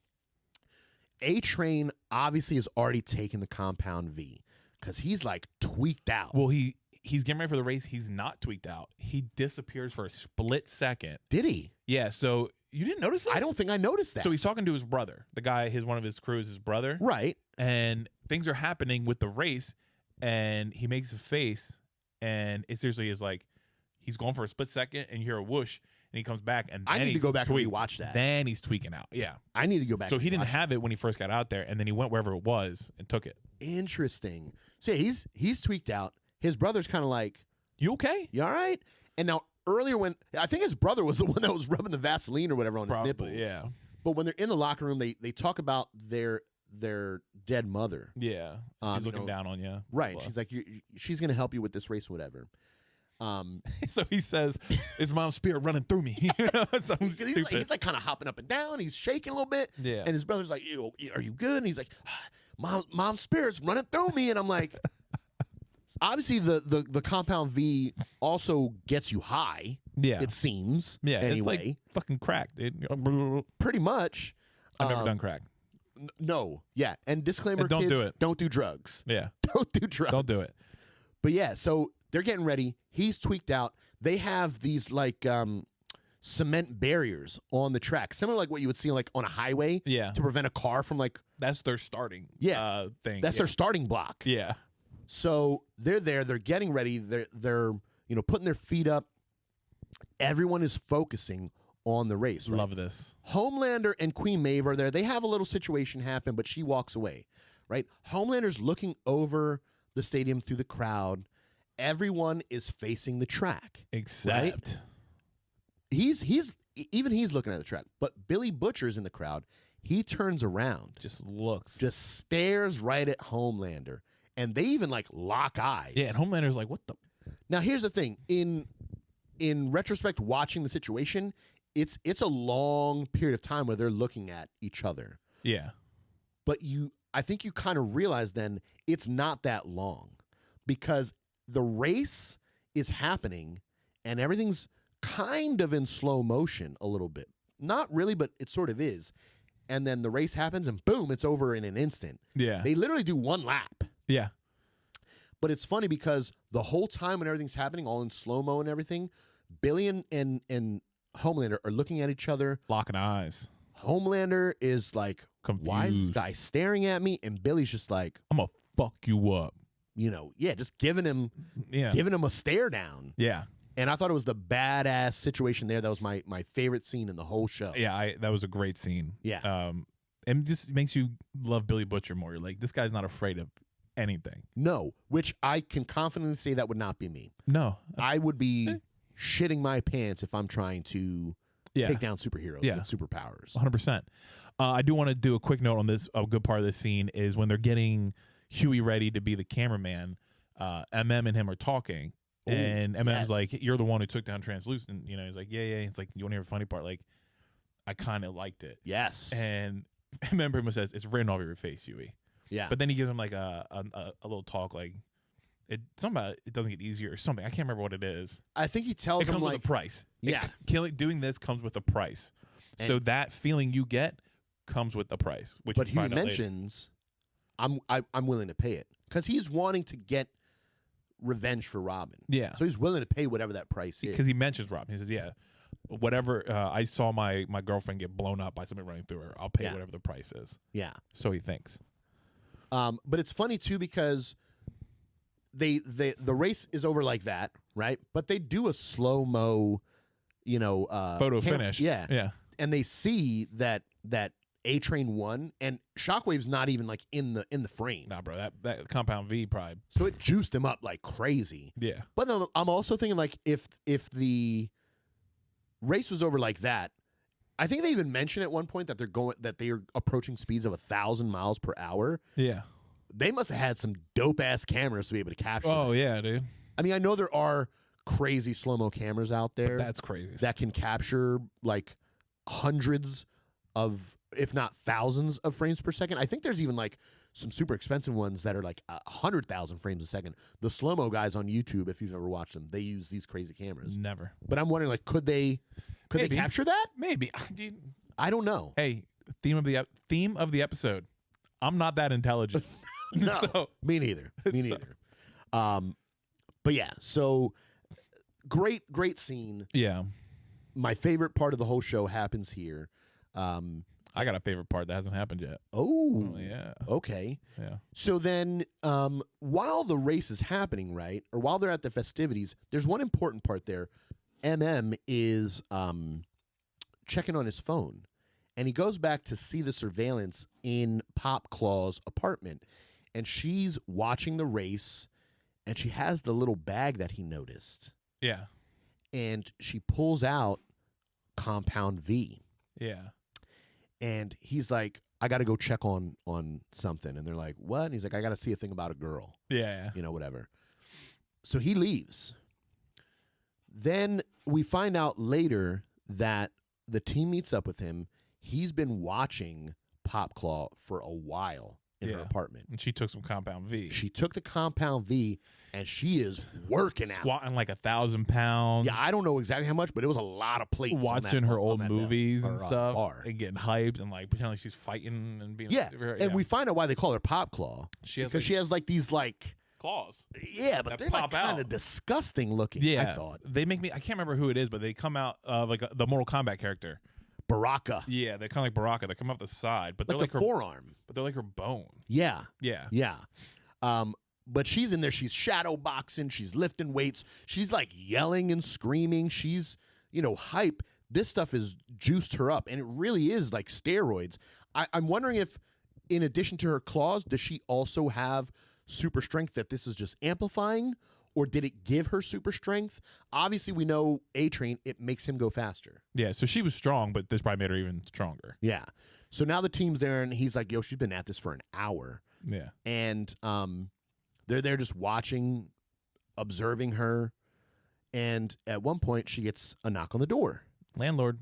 A-Train obviously has already taken the Compound V because he's like tweaked out. Well, he's getting ready for the race. He's not tweaked out. He disappears for a split second. Did he? Yeah. So you didn't notice that? I don't think I noticed that. So he's talking to his brother, the guy. One of his crew is his brother, right. and things are happening with the race, and he makes a face, and it seriously is like he's going for a split second, and you hear a whoosh, and he comes back, and I then need to go he's back and tweaked. rewatch that. Then he's tweaking out. Yeah. I need to go back. So and he didn't rewatch have it when he first got out there, and then he went wherever it was and took it. Interesting. So yeah, he's tweaked out. His brother's kind of like, You okay? "You all right?" And now earlier when I think his brother was the one that was rubbing the Vaseline or whatever on his nipples. Yeah. But when they're in the locker room, they talk about their dead mother. Yeah. He's looking down on you. Right. Blah. She's like, she's going to help you with this race, or whatever. So he says, "It's mom's spirit running through me." Something stupid. He's like kind of hopping up and down. He's shaking a little bit. Yeah. And his brother's like, "Are you good?" And he's like, "Mom's spirit's running through me." And I'm like, obviously the Compound V also gets you high. Yeah. It seems. Yeah. Anyway, It's like fucking crack, dude. pretty much. I've never done crack. No. Yeah. And disclaimer, And don't kids, do it. Don't do drugs. Yeah. Don't do drugs. Don't do it. But yeah, so they're getting ready. He's tweaked out. They have these like cement barriers on the track, similar like what you would see like on a highway Yeah. to prevent a car from like. That's their starting thing. That's their starting block. Yeah. So they're there. They're getting ready. They're putting their feet up. Everyone is focusing on the race. Right? Love this. Homelander and Queen Maeve are there. They have a little situation happen, but she walks away. Right. Homelander's looking over the stadium through the crowd. Everyone is facing the track. Except He's looking at the track, but Billy Butcher's in the crowd. He turns around, just stares right at Homelander, and they even like lock eyes. Yeah, and Homelander's like, "What the?" Now here's the thing: in retrospect, watching the situation, it's a long period of time where they're looking at each other. Yeah. But I think you kind of realize then it's not that long, because the race is happening and everything's kind of in slow motion a little bit. Not really, but it sort of is. And then the race happens and boom, it's over in an instant. Yeah. They literally do one lap. Yeah. But it's funny because the whole time when everything's happening, all in slow-mo and everything, Billy and Homelander are looking at each other. Locking eyes. Homelander is like, Confused. why is this guy staring at me? And Billy's just like, I'm gonna fuck you up. Just giving him a stare down. Yeah. And I thought it was the badass situation there. That was my favorite scene in the whole show. Yeah, that was a great scene. Yeah. And just makes you love Billy Butcher more. You're like, this guy's not afraid of anything. No, which I can confidently say that would not be me. No. I would be shitting my pants if I'm trying to take down superheroes with superpowers. 100%. I do want to do a quick note on this. A good part of this scene is when they're getting Huey ready to be the cameraman. MM and him are talking. Ooh, and MM's yes. like, "You're the one who took down Translucent." He's like, yeah. It's like, you want to hear a funny part? Like, I kind of liked it. Yes. And MM pretty much says, "It's written all over your face, Huey." Yeah. But then he gives him like a little talk, like it doesn't get easier or something. I can't remember what it is. I think he tells It comes him with like, a price. Yeah. Doing this comes with a price. And- So that feeling you get comes with a price. Which but you Huey find out later. mentions, I'm willing to pay it because he's wanting to get revenge for Robin. Yeah. So he's willing to pay whatever that price is. Because he mentions Robin. He says, "Yeah, whatever. I saw my girlfriend get blown up by somebody running through her. I'll pay Yeah. whatever the price is." Yeah. So he thinks. But it's funny too because the race is over like that, right? But they do a slow mo, Photo finish. Yeah. Yeah. And they see that A-Train won, and Shockwave's not even like in the frame. Nah, bro. That Compound V probably. So it juiced him up like crazy. Yeah. But then I'm also thinking like if the race was over like that, I think they even mentioned at one point that they are approaching speeds of 1,000 miles per hour. Yeah. They must have had some dope ass cameras to be able to capture. Oh that. yeah, dude. I mean, I know there are crazy slow-mo cameras out there That's crazy. that can capture like hundreds of, if not thousands of frames per second. I think there's even like some super expensive ones that are like 100,000 frames a second. The slow-mo guys on YouTube, if you've ever watched them, they use these crazy cameras. Never. But I'm wondering, like, could they Maybe. capture that? Maybe. Dude, I don't know. hey, theme of the episode. I'm not that intelligent. No, So- me neither. Me neither. But yeah, so great scene. Yeah. My favorite part of the whole show happens here. I got a favorite part that hasn't happened yet. Oh, Yeah. okay. Yeah. So then, while the race is happening, right, or while they're at the festivities, there's one important part there. is checking on his phone, and he goes back to see the surveillance in Pop Claw's apartment, and she's watching the race, and she has the little bag that he noticed, Yeah. and she pulls out Compound V. Yeah. And he's like, I got to go check on something. And they're like, what? And he's like, I got to see a thing about a girl, Yeah. whatever. So he leaves. Then we find out later that the team meets up with him. He's been watching Pop Claw for a while in her Yeah. apartment. And she took some Compound V. She took the Compound V, and she is working out. Squatting like 1,000 pounds. Yeah, I don't know exactly how much, but it was a lot of plates. Watching her old movies and stuff. Bar. And getting hyped and like pretending like she's fighting and being Yeah, a superhero. and we find out why they call her Pop Claw. She has Because like she has like these like, claws. yeah, but that they're like pop kind out. of disgusting looking. Yeah. I thought They make me, I can't remember who it is, but they come out like the Mortal Kombat character. Baraka, Yeah, they're kind of like Baraka. They come off the side, but like they're like the her, forearm. but they're like her bone. Yeah, Yeah. yeah. But she's in there. She's shadow boxing. She's lifting weights. She's like yelling and screaming. She's hype. This stuff has juiced her up, and it really is like steroids. I'm wondering if, in addition to her claws, does she also have super strength that this is just amplifying, or did it give her super strength? Obviously, we know A-Train, it makes him go faster. Yeah, so she was strong, but this probably made her even stronger. Yeah. So now the team's there, and he's like, yo, she's been at this for an hour. Yeah. And they're there just watching, observing her. And at one point, she gets a knock on the door. Landlord.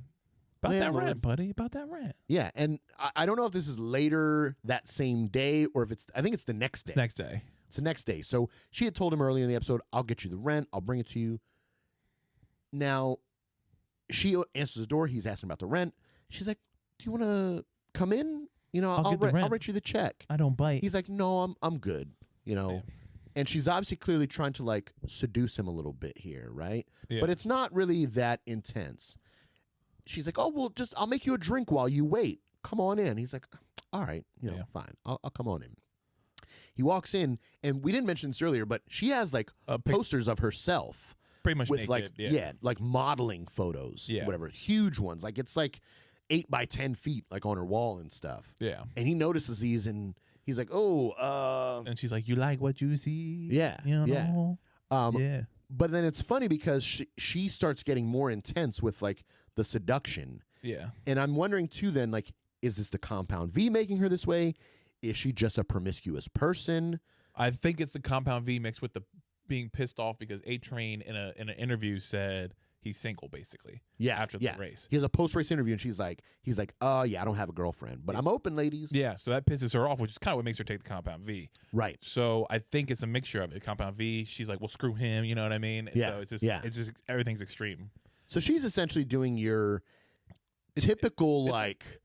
About Landlord. that rent, buddy. About that rent. Yeah, and I don't know if this is later that same day or if I think it's the next day. Next day. It's the next day. So she had told him earlier in the episode, I'll get you the rent. I'll bring it to you. Now, she answers the door. He's asking about the rent. She's like, do you want to come in? I'll get the I'll rent. write you the check. I don't bite. He's like, no, I'm good. Yeah. And she's obviously clearly trying to like seduce him a little bit here, right? Yeah. But it's not really that intense. She's like, oh, well, I'll make you a drink while you wait. Come on in. He's like, all right, Yeah. fine. I'll come on in. He walks in, and we didn't mention this earlier, but she has like posters of herself pretty much with naked. like, yeah. like modeling photos, Yeah. whatever, huge ones. Like it's like 8 by 10 feet, like on her wall and stuff. Yeah. And he notices these, and he's like, oh, And she's like, you like what you see? yeah, You yeah. know? Yeah. But then it's funny because she starts getting more intense with like the seduction. Yeah. And I'm wondering too then, like, is this the Compound V making her this way? Is she just a promiscuous person? I think it's the Compound V mixed with the being pissed off because A-Train in an interview said he's single basically. Yeah. After the race. He has a post-race interview and he's like, yeah, I don't have a girlfriend, but I'm open, ladies. Yeah, so that pisses her off, which is kind of what makes her take the Compound V. Right. So I think it's a mixture of it. Compound V, she's like, well, screw him, you know what I mean? And Yeah, so it's yeah. just everything's extreme. So she's essentially doing your typical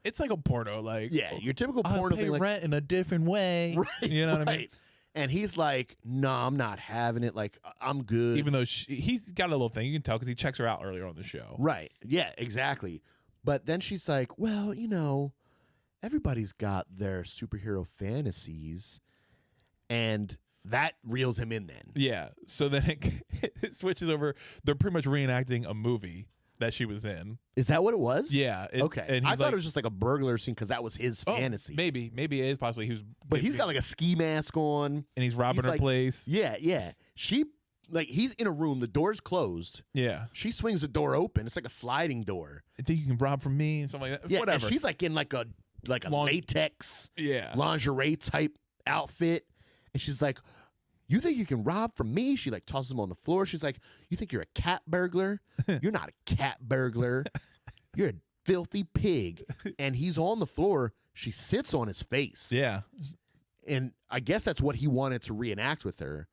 It's like a porno, like your typical I'll porno pay thing, like, rent in a different way. right, You know what I mean? And he's like, no, I'm not having it. Like, I'm good. Even though he's got a little thing, you can tell because he checks her out earlier on the show. Right. Yeah, exactly. But then she's like, well, everybody's got their superhero fantasies. And that reels him in then. Yeah. So then it switches over. They're pretty much reenacting a movie that she was in. Is that what it was? Yeah. Okay. And I he's thought like, it was just like a burglar scene because that was his oh, fantasy. Maybe it is possibly. But he's got like a ski mask on. and he's robbing he's her like- place. Yeah, yeah. She like he's in a room, the door's closed. Yeah. She swings the door open. It's like a sliding door. I think you can rob from me and something like that. Yeah, Whatever. and she's like in like a latex yeah. lingerie type outfit, and she's like, "You think you can rob from me?" She like tosses him on the floor. She's like, "You think you're a cat burglar? You're not a cat burglar. You're a filthy pig." And he's on the floor. She sits on his face. Yeah. And I guess that's what he wanted to reenact with her.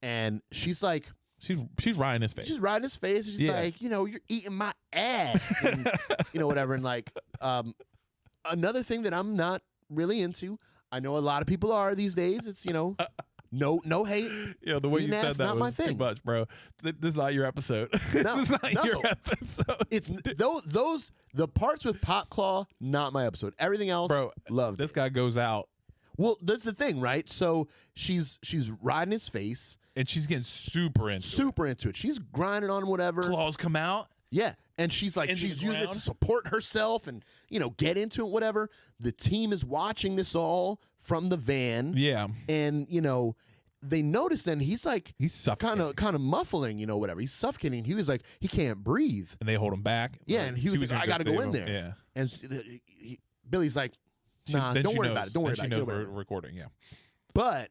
And she's like, She's riding his face. she's riding his face. And she's Yeah. like, you're eating my ass. And, whatever. And like, another thing that I'm not really into, I know a lot of people are these days. It's, no hate. The way you Eating ass, said that not my was too thing. much, bro. This is not your episode. No, This is not no. your episode. It's the parts with Pot Claw, not my episode. Everything else, Bro, loved this it. guy goes out Well, that's the thing, right? So she's riding his face, and she's getting super into super into it. She's grinding on him, whatever. it. Claws come out. Yeah, and she's like, Into she's the using it ground? to support herself and get into it, whatever. The team is watching this all from the van, Yeah. and they notice then he's like He's suffocating. kind of muffling, whatever. He's suffocating. He was like, he can't breathe. And they hold him back. Yeah, and he was like, gonna I got to go save in him. there. Yeah. And Billy's like, nah, Then don't she worry knows. about it. Don't worry Then about she it. knows Don't worry we're about it. recording. Yeah. But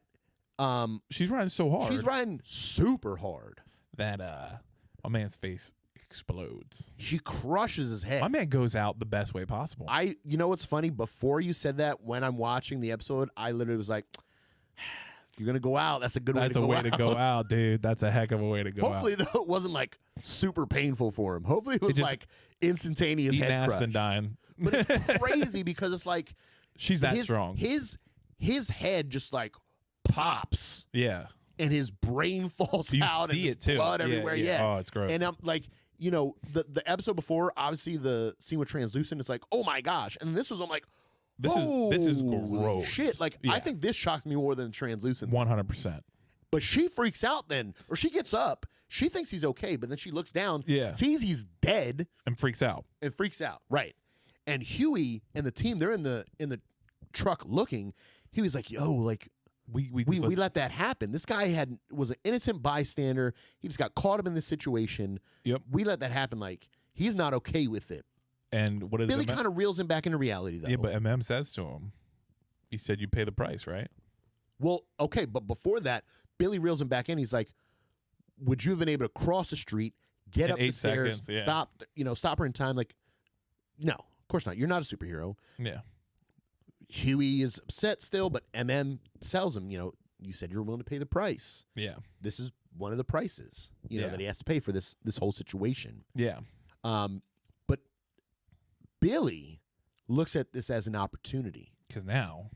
She's riding so hard. she's riding super hard. that my man's face explodes. She crushes his head. My man goes out the best way possible. You know what's funny? Before you said that, when I'm watching the episode, I literally was like, if you're going to go out, that's a good That's way a to go way out. to go out, dude. That's a heck of a way to go Hopefully, out. though, it wasn't like super painful for him. Hopefully, it was just- like instantaneous Eating head ass crush. and dying. But it's crazy because it's like She's that his, strong. His head just like pops Yeah. and his brain falls You out and see there's it too. blood Yeah, everywhere. yeah. Yeah. Oh, it's gross. And I'm like, the episode before, obviously the scene with Translucent, it's like, oh my gosh. And this was, I'm like, This is holy gross. shit. Like, Yeah. I think this shocked me more than Translucent. 100%. But she freaks out then, or she gets up. She thinks he's okay, but then she looks down, Yeah. sees he's dead, And freaks out. and freaks out. Right. And Huey and the team, they're in the truck looking. He was like, yo, like, We we let that happen. This guy was an innocent bystander. He just got caught up in this situation. Yep. We let that happen. Like, he's not okay with it. And what is Billy MM? kind of reels him back into reality, though. Yeah, but MM says to him, he said you pay the price, right? Well, okay, but before that, Billy reels him back in. He's like, would you have been able to cross the street, get In up the 8 stairs, seconds, yeah. stop her in time? Like, no, of course not. You're not a superhero. Yeah. Huey is upset still, but MM tells him, you said you were willing to pay the price. Yeah. This is one of the prices, Yeah. that he has to pay for this whole situation. Yeah. But Billy looks at this as an opportunity. Because now,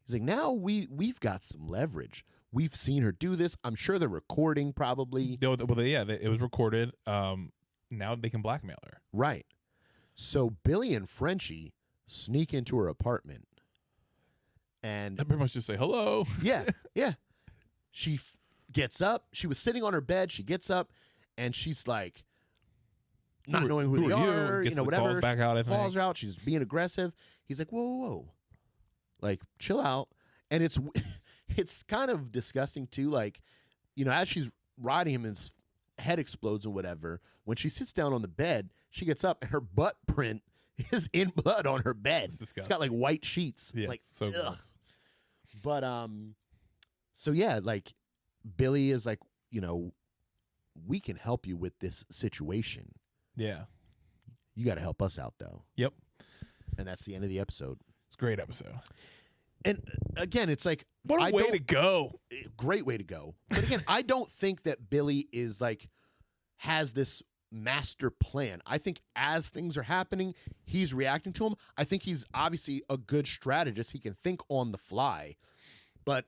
He's like, now we've got some leverage. We've seen her do this. I'm sure they're recording probably. it was recorded. Now they can blackmail her. Right. So Billy and Frenchie sneak into her apartment. And That pretty much just say hello. yeah. She gets up. She was sitting on her bed. She gets up and she's like, not knowing who they are, Gets the whatever. calls back out, I think. Calls her out. She's being aggressive. He's like, whoa. Like, chill out. And it's kind of disgusting too. Like, as she's riding him, his head explodes and whatever. When she sits down on the bed, she gets up and her butt print is in blood on her bed. It's It's disgusting. got like white sheets. Yeah, Like, so ugh. gross. But so yeah, like Billy is like, we can help you with this situation. Yeah. You got to help us out though. Yep. And that's the end of the episode. It's a great episode. And again, it's like, What a I way don't- to go. great way to go. But again, I don't think that Billy is like has this master plan. I think as things are happening, he's reacting to them. I think he's obviously a good strategist. He can think on the fly. But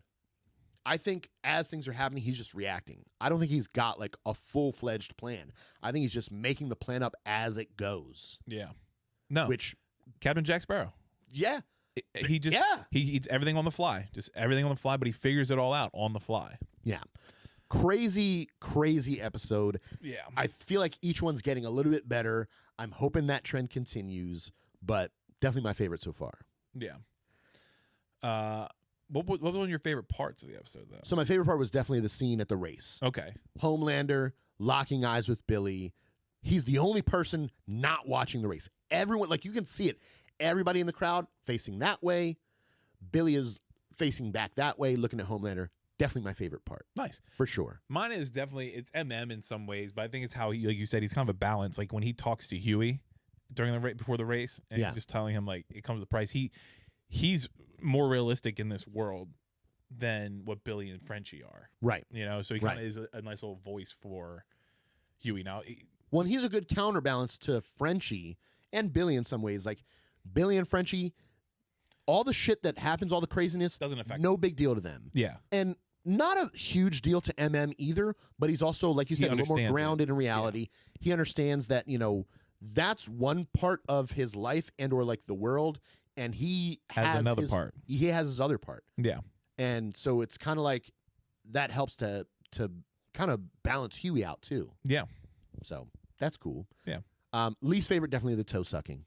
I think as things are happening, he's just reacting. I don't think he's got like a full-fledged plan. I think he's just making the plan up as it goes. Yeah. No. Which, Captain Jack Sparrow. yeah, He just yeah. he eats everything on the fly. Just everything on the fly, but he figures it all out on the fly. Yeah. Crazy episode. Yeah. I feel like each one's getting a little bit better. I'm hoping that trend continues, but definitely my favorite so far. Yeah. What was one of your favorite parts of the episode, though? So my favorite part was definitely the scene at the race. Okay. Homelander locking eyes with Billy. He's the only person not watching the race. Everyone, like, you can see it. Everybody in the crowd facing that way. Billy is facing back that way, looking at Homelander. Definitely my favorite part, Nice. for sure. Mine is definitely, it's in some ways, but I think it's how he, like you said, he's kind of a balance. Like when he talks to Huey during the before the race, and Yeah. he's just telling him like it comes with a price. He's more realistic in this world than what Billy and Frenchie are. Right. You know, so he kind of Right. is a nice little voice for Huey. Now, Well, and he's a good counterbalance to Frenchie and Billy in some ways. Like, Billy and Frenchie, all the shit that happens, all the craziness, doesn't affect. no big deal to them. Yeah. And not a huge deal to MM either, but he's also, like you He said, a little more understands it. grounded in reality. He understands that, you know, that's one part of his life and or like the world, and he Has another his, part. He has his other part. Yeah. And so it's kind of like that helps to kind of balance Huey out too. Yeah. So that's cool. Yeah. Least favorite, definitely the toe sucking.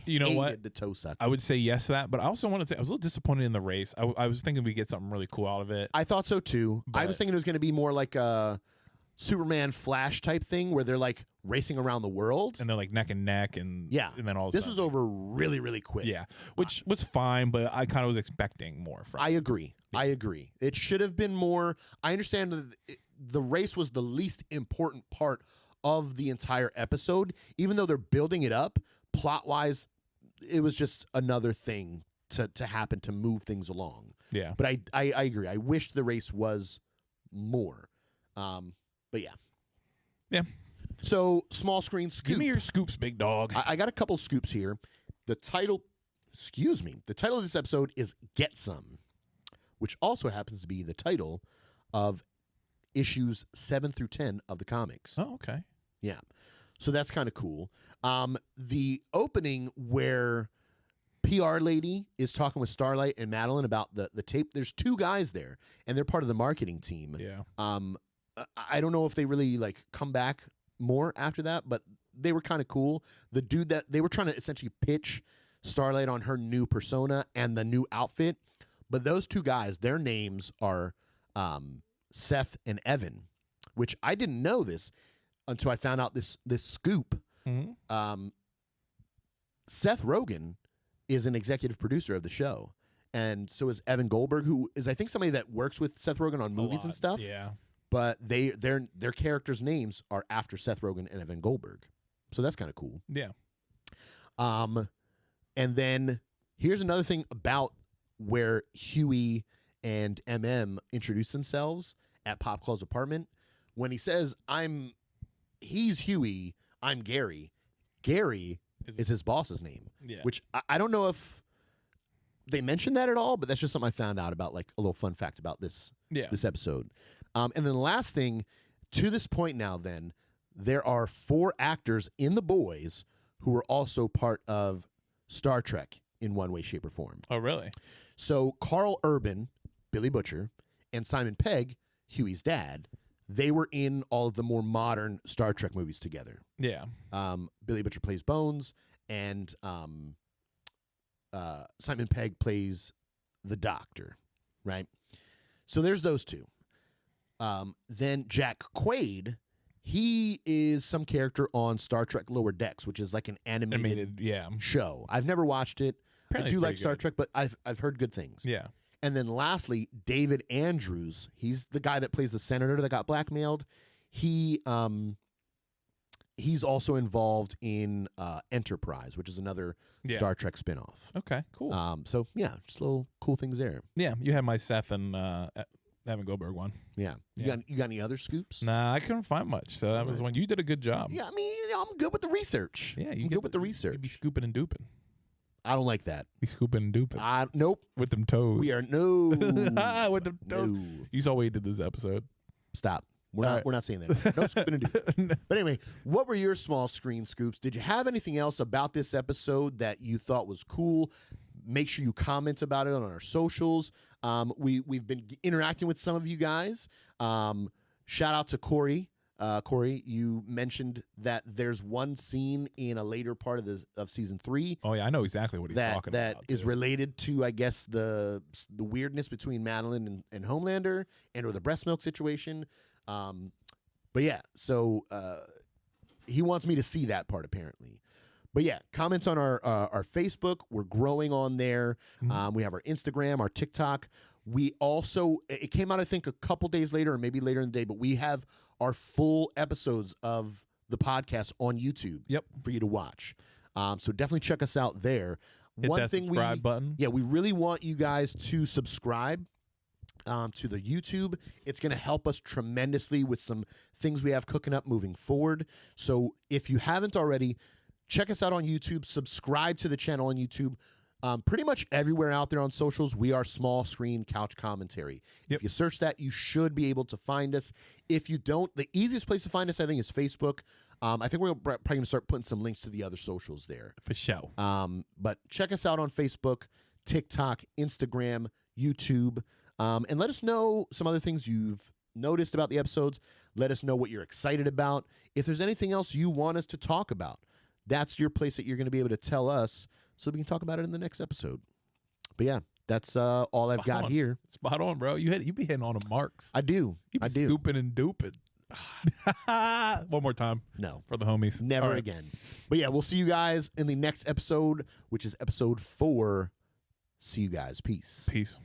You know hated what? the toe sucking. I would say yes to that, but I also want to say I was a little disappointed in the race. I was thinking we'd get something really cool out of it. I thought so too. I was But- thinking it was going to be more like a Superman Flash type thing where they're like racing around the world. And they're like neck and neck, and Yeah. and then all This was over really, really quick. Yeah, which was fine, but I kind of was expecting more from. I agree. I agree. It should have been more. I understand that the race was the least important part of the entire episode, even though they're building it up plot wise. It was just another thing to happen to move things along. Yeah, But I agree. I wish the race was more. But yeah. Yeah. So small screen scoop. give me your scoops, big dog. I got a couple scoops here. The title of this episode is Get Some, which also happens to be the title of issues 7 through 10 of the comics. Oh, okay. Yeah. So that's kind of cool. The opening where PR lady is talking with Starlight and Madeline about the tape. There's two guys there, and they're part of the marketing team. Yeah. I don't know if they really like come back more after that, but they were kind of cool. The dude that they were trying to essentially pitch Starlight on her new persona and the new outfit, but those two guys, their names are Seth and Evan, which I didn't know this until I found out this scoop. Mm-hmm. Seth Rogen is an executive producer of the show, and so is Evan Goldberg, who is I think somebody that works with Seth Rogen on movies and stuff. Yeah. But their characters' names are after Seth Rogen and Evan Goldberg, so that's kind of cool. Yeah. And then here's another thing about where Huey and MM introduce themselves at Pop Claw's apartment. When he says, he's Huey, I'm Gary. Gary is his boss's name, Yeah. which I don't know if they mentioned that at all, but that's just something I found out about, like a little fun fact about this Yeah. episode. And then the last thing, to this point now, then, there are 4 actors in The Boys who are also part of Star Trek in one way, shape, or form. Oh, really? So Carl Urban, Billy Butcher, and Simon Pegg, Huey's dad, they were in all of the more modern Star Trek movies together. Yeah. Billy Butcher plays Bones, and Simon Pegg plays the Doctor, right? So there's those two. Then Jack Quaid, he is some character on Star Trek Lower Decks, which is like an animated Yeah. show. I've never watched it. Apparently I do it's like pretty Star good. Trek, but I've heard good things. Yeah. And then lastly, David Andrews. He's the guy that plays the senator that got blackmailed. He's also involved in Enterprise, which is another Yeah. Star Trek spinoff. Okay. Cool. So yeah, just little cool things there. Yeah. You had my Seth and Evan Goldberg one. Yeah. Yeah. You got any other scoops? Nah, I couldn't find much. So that was Alright. one. You did a good job. Yeah, I mean, I'm good with the research. Yeah. I'm good with the research. You be scooping and duping. I don't like that. Be scooping and duping Nope. with them toes. We are no. with them toes. no. You saw what he did this episode. Stop. We're All not. right. We're not saying that. No scooping and do. But anyway, what were your small screen scoops? Did you have anything else about this episode that you thought was cool? Make sure you comment about it on our socials. We've been interacting with some of you guys. Shout out to Corey Corey, you mentioned that there's one scene in a later part of season 3 Oh yeah, I know exactly what he's talking that about. is too. related to, I guess, the weirdness between Madeline and Homelander and or the breast milk situation. But yeah, so he wants me to see that part apparently. But yeah, comments on our Facebook. We're growing on there. Mhm. We have our Instagram, our TikTok. We also, it came out, I think, a couple days later or maybe later in the day, but we have our full episodes of the podcast on YouTube Yep. for you to watch. So definitely check us out there. Hit One that thing subscribe button. yeah, we really want you guys to subscribe to the YouTube. It's going to help us tremendously with some things we have cooking up moving forward. So if you haven't already, check us out on YouTube. Subscribe to the channel on YouTube. Pretty much everywhere out there on socials, we are Small Screen Couch Commentary. Yep. If you search that, you should be able to find us. If you don't, the easiest place to find us, I think, is Facebook. I think we're probably going to start putting some links to the other socials there. For sure. But check us out on Facebook, TikTok, Instagram, YouTube, and let us know some other things you've noticed about the episodes. Let us know what you're excited about. If there's anything else you want us to talk about, that's your place that you're going to be able to tell us so we can talk about it in the next episode. But yeah, that's all I've got here. Spot on, bro. You be hitting on the marks. I do. You be I do. scooping and duping. One more time No, for the homies. never All right. again. But yeah, we'll see you guys in the next episode, which is episode 4. See you guys. Peace. Peace.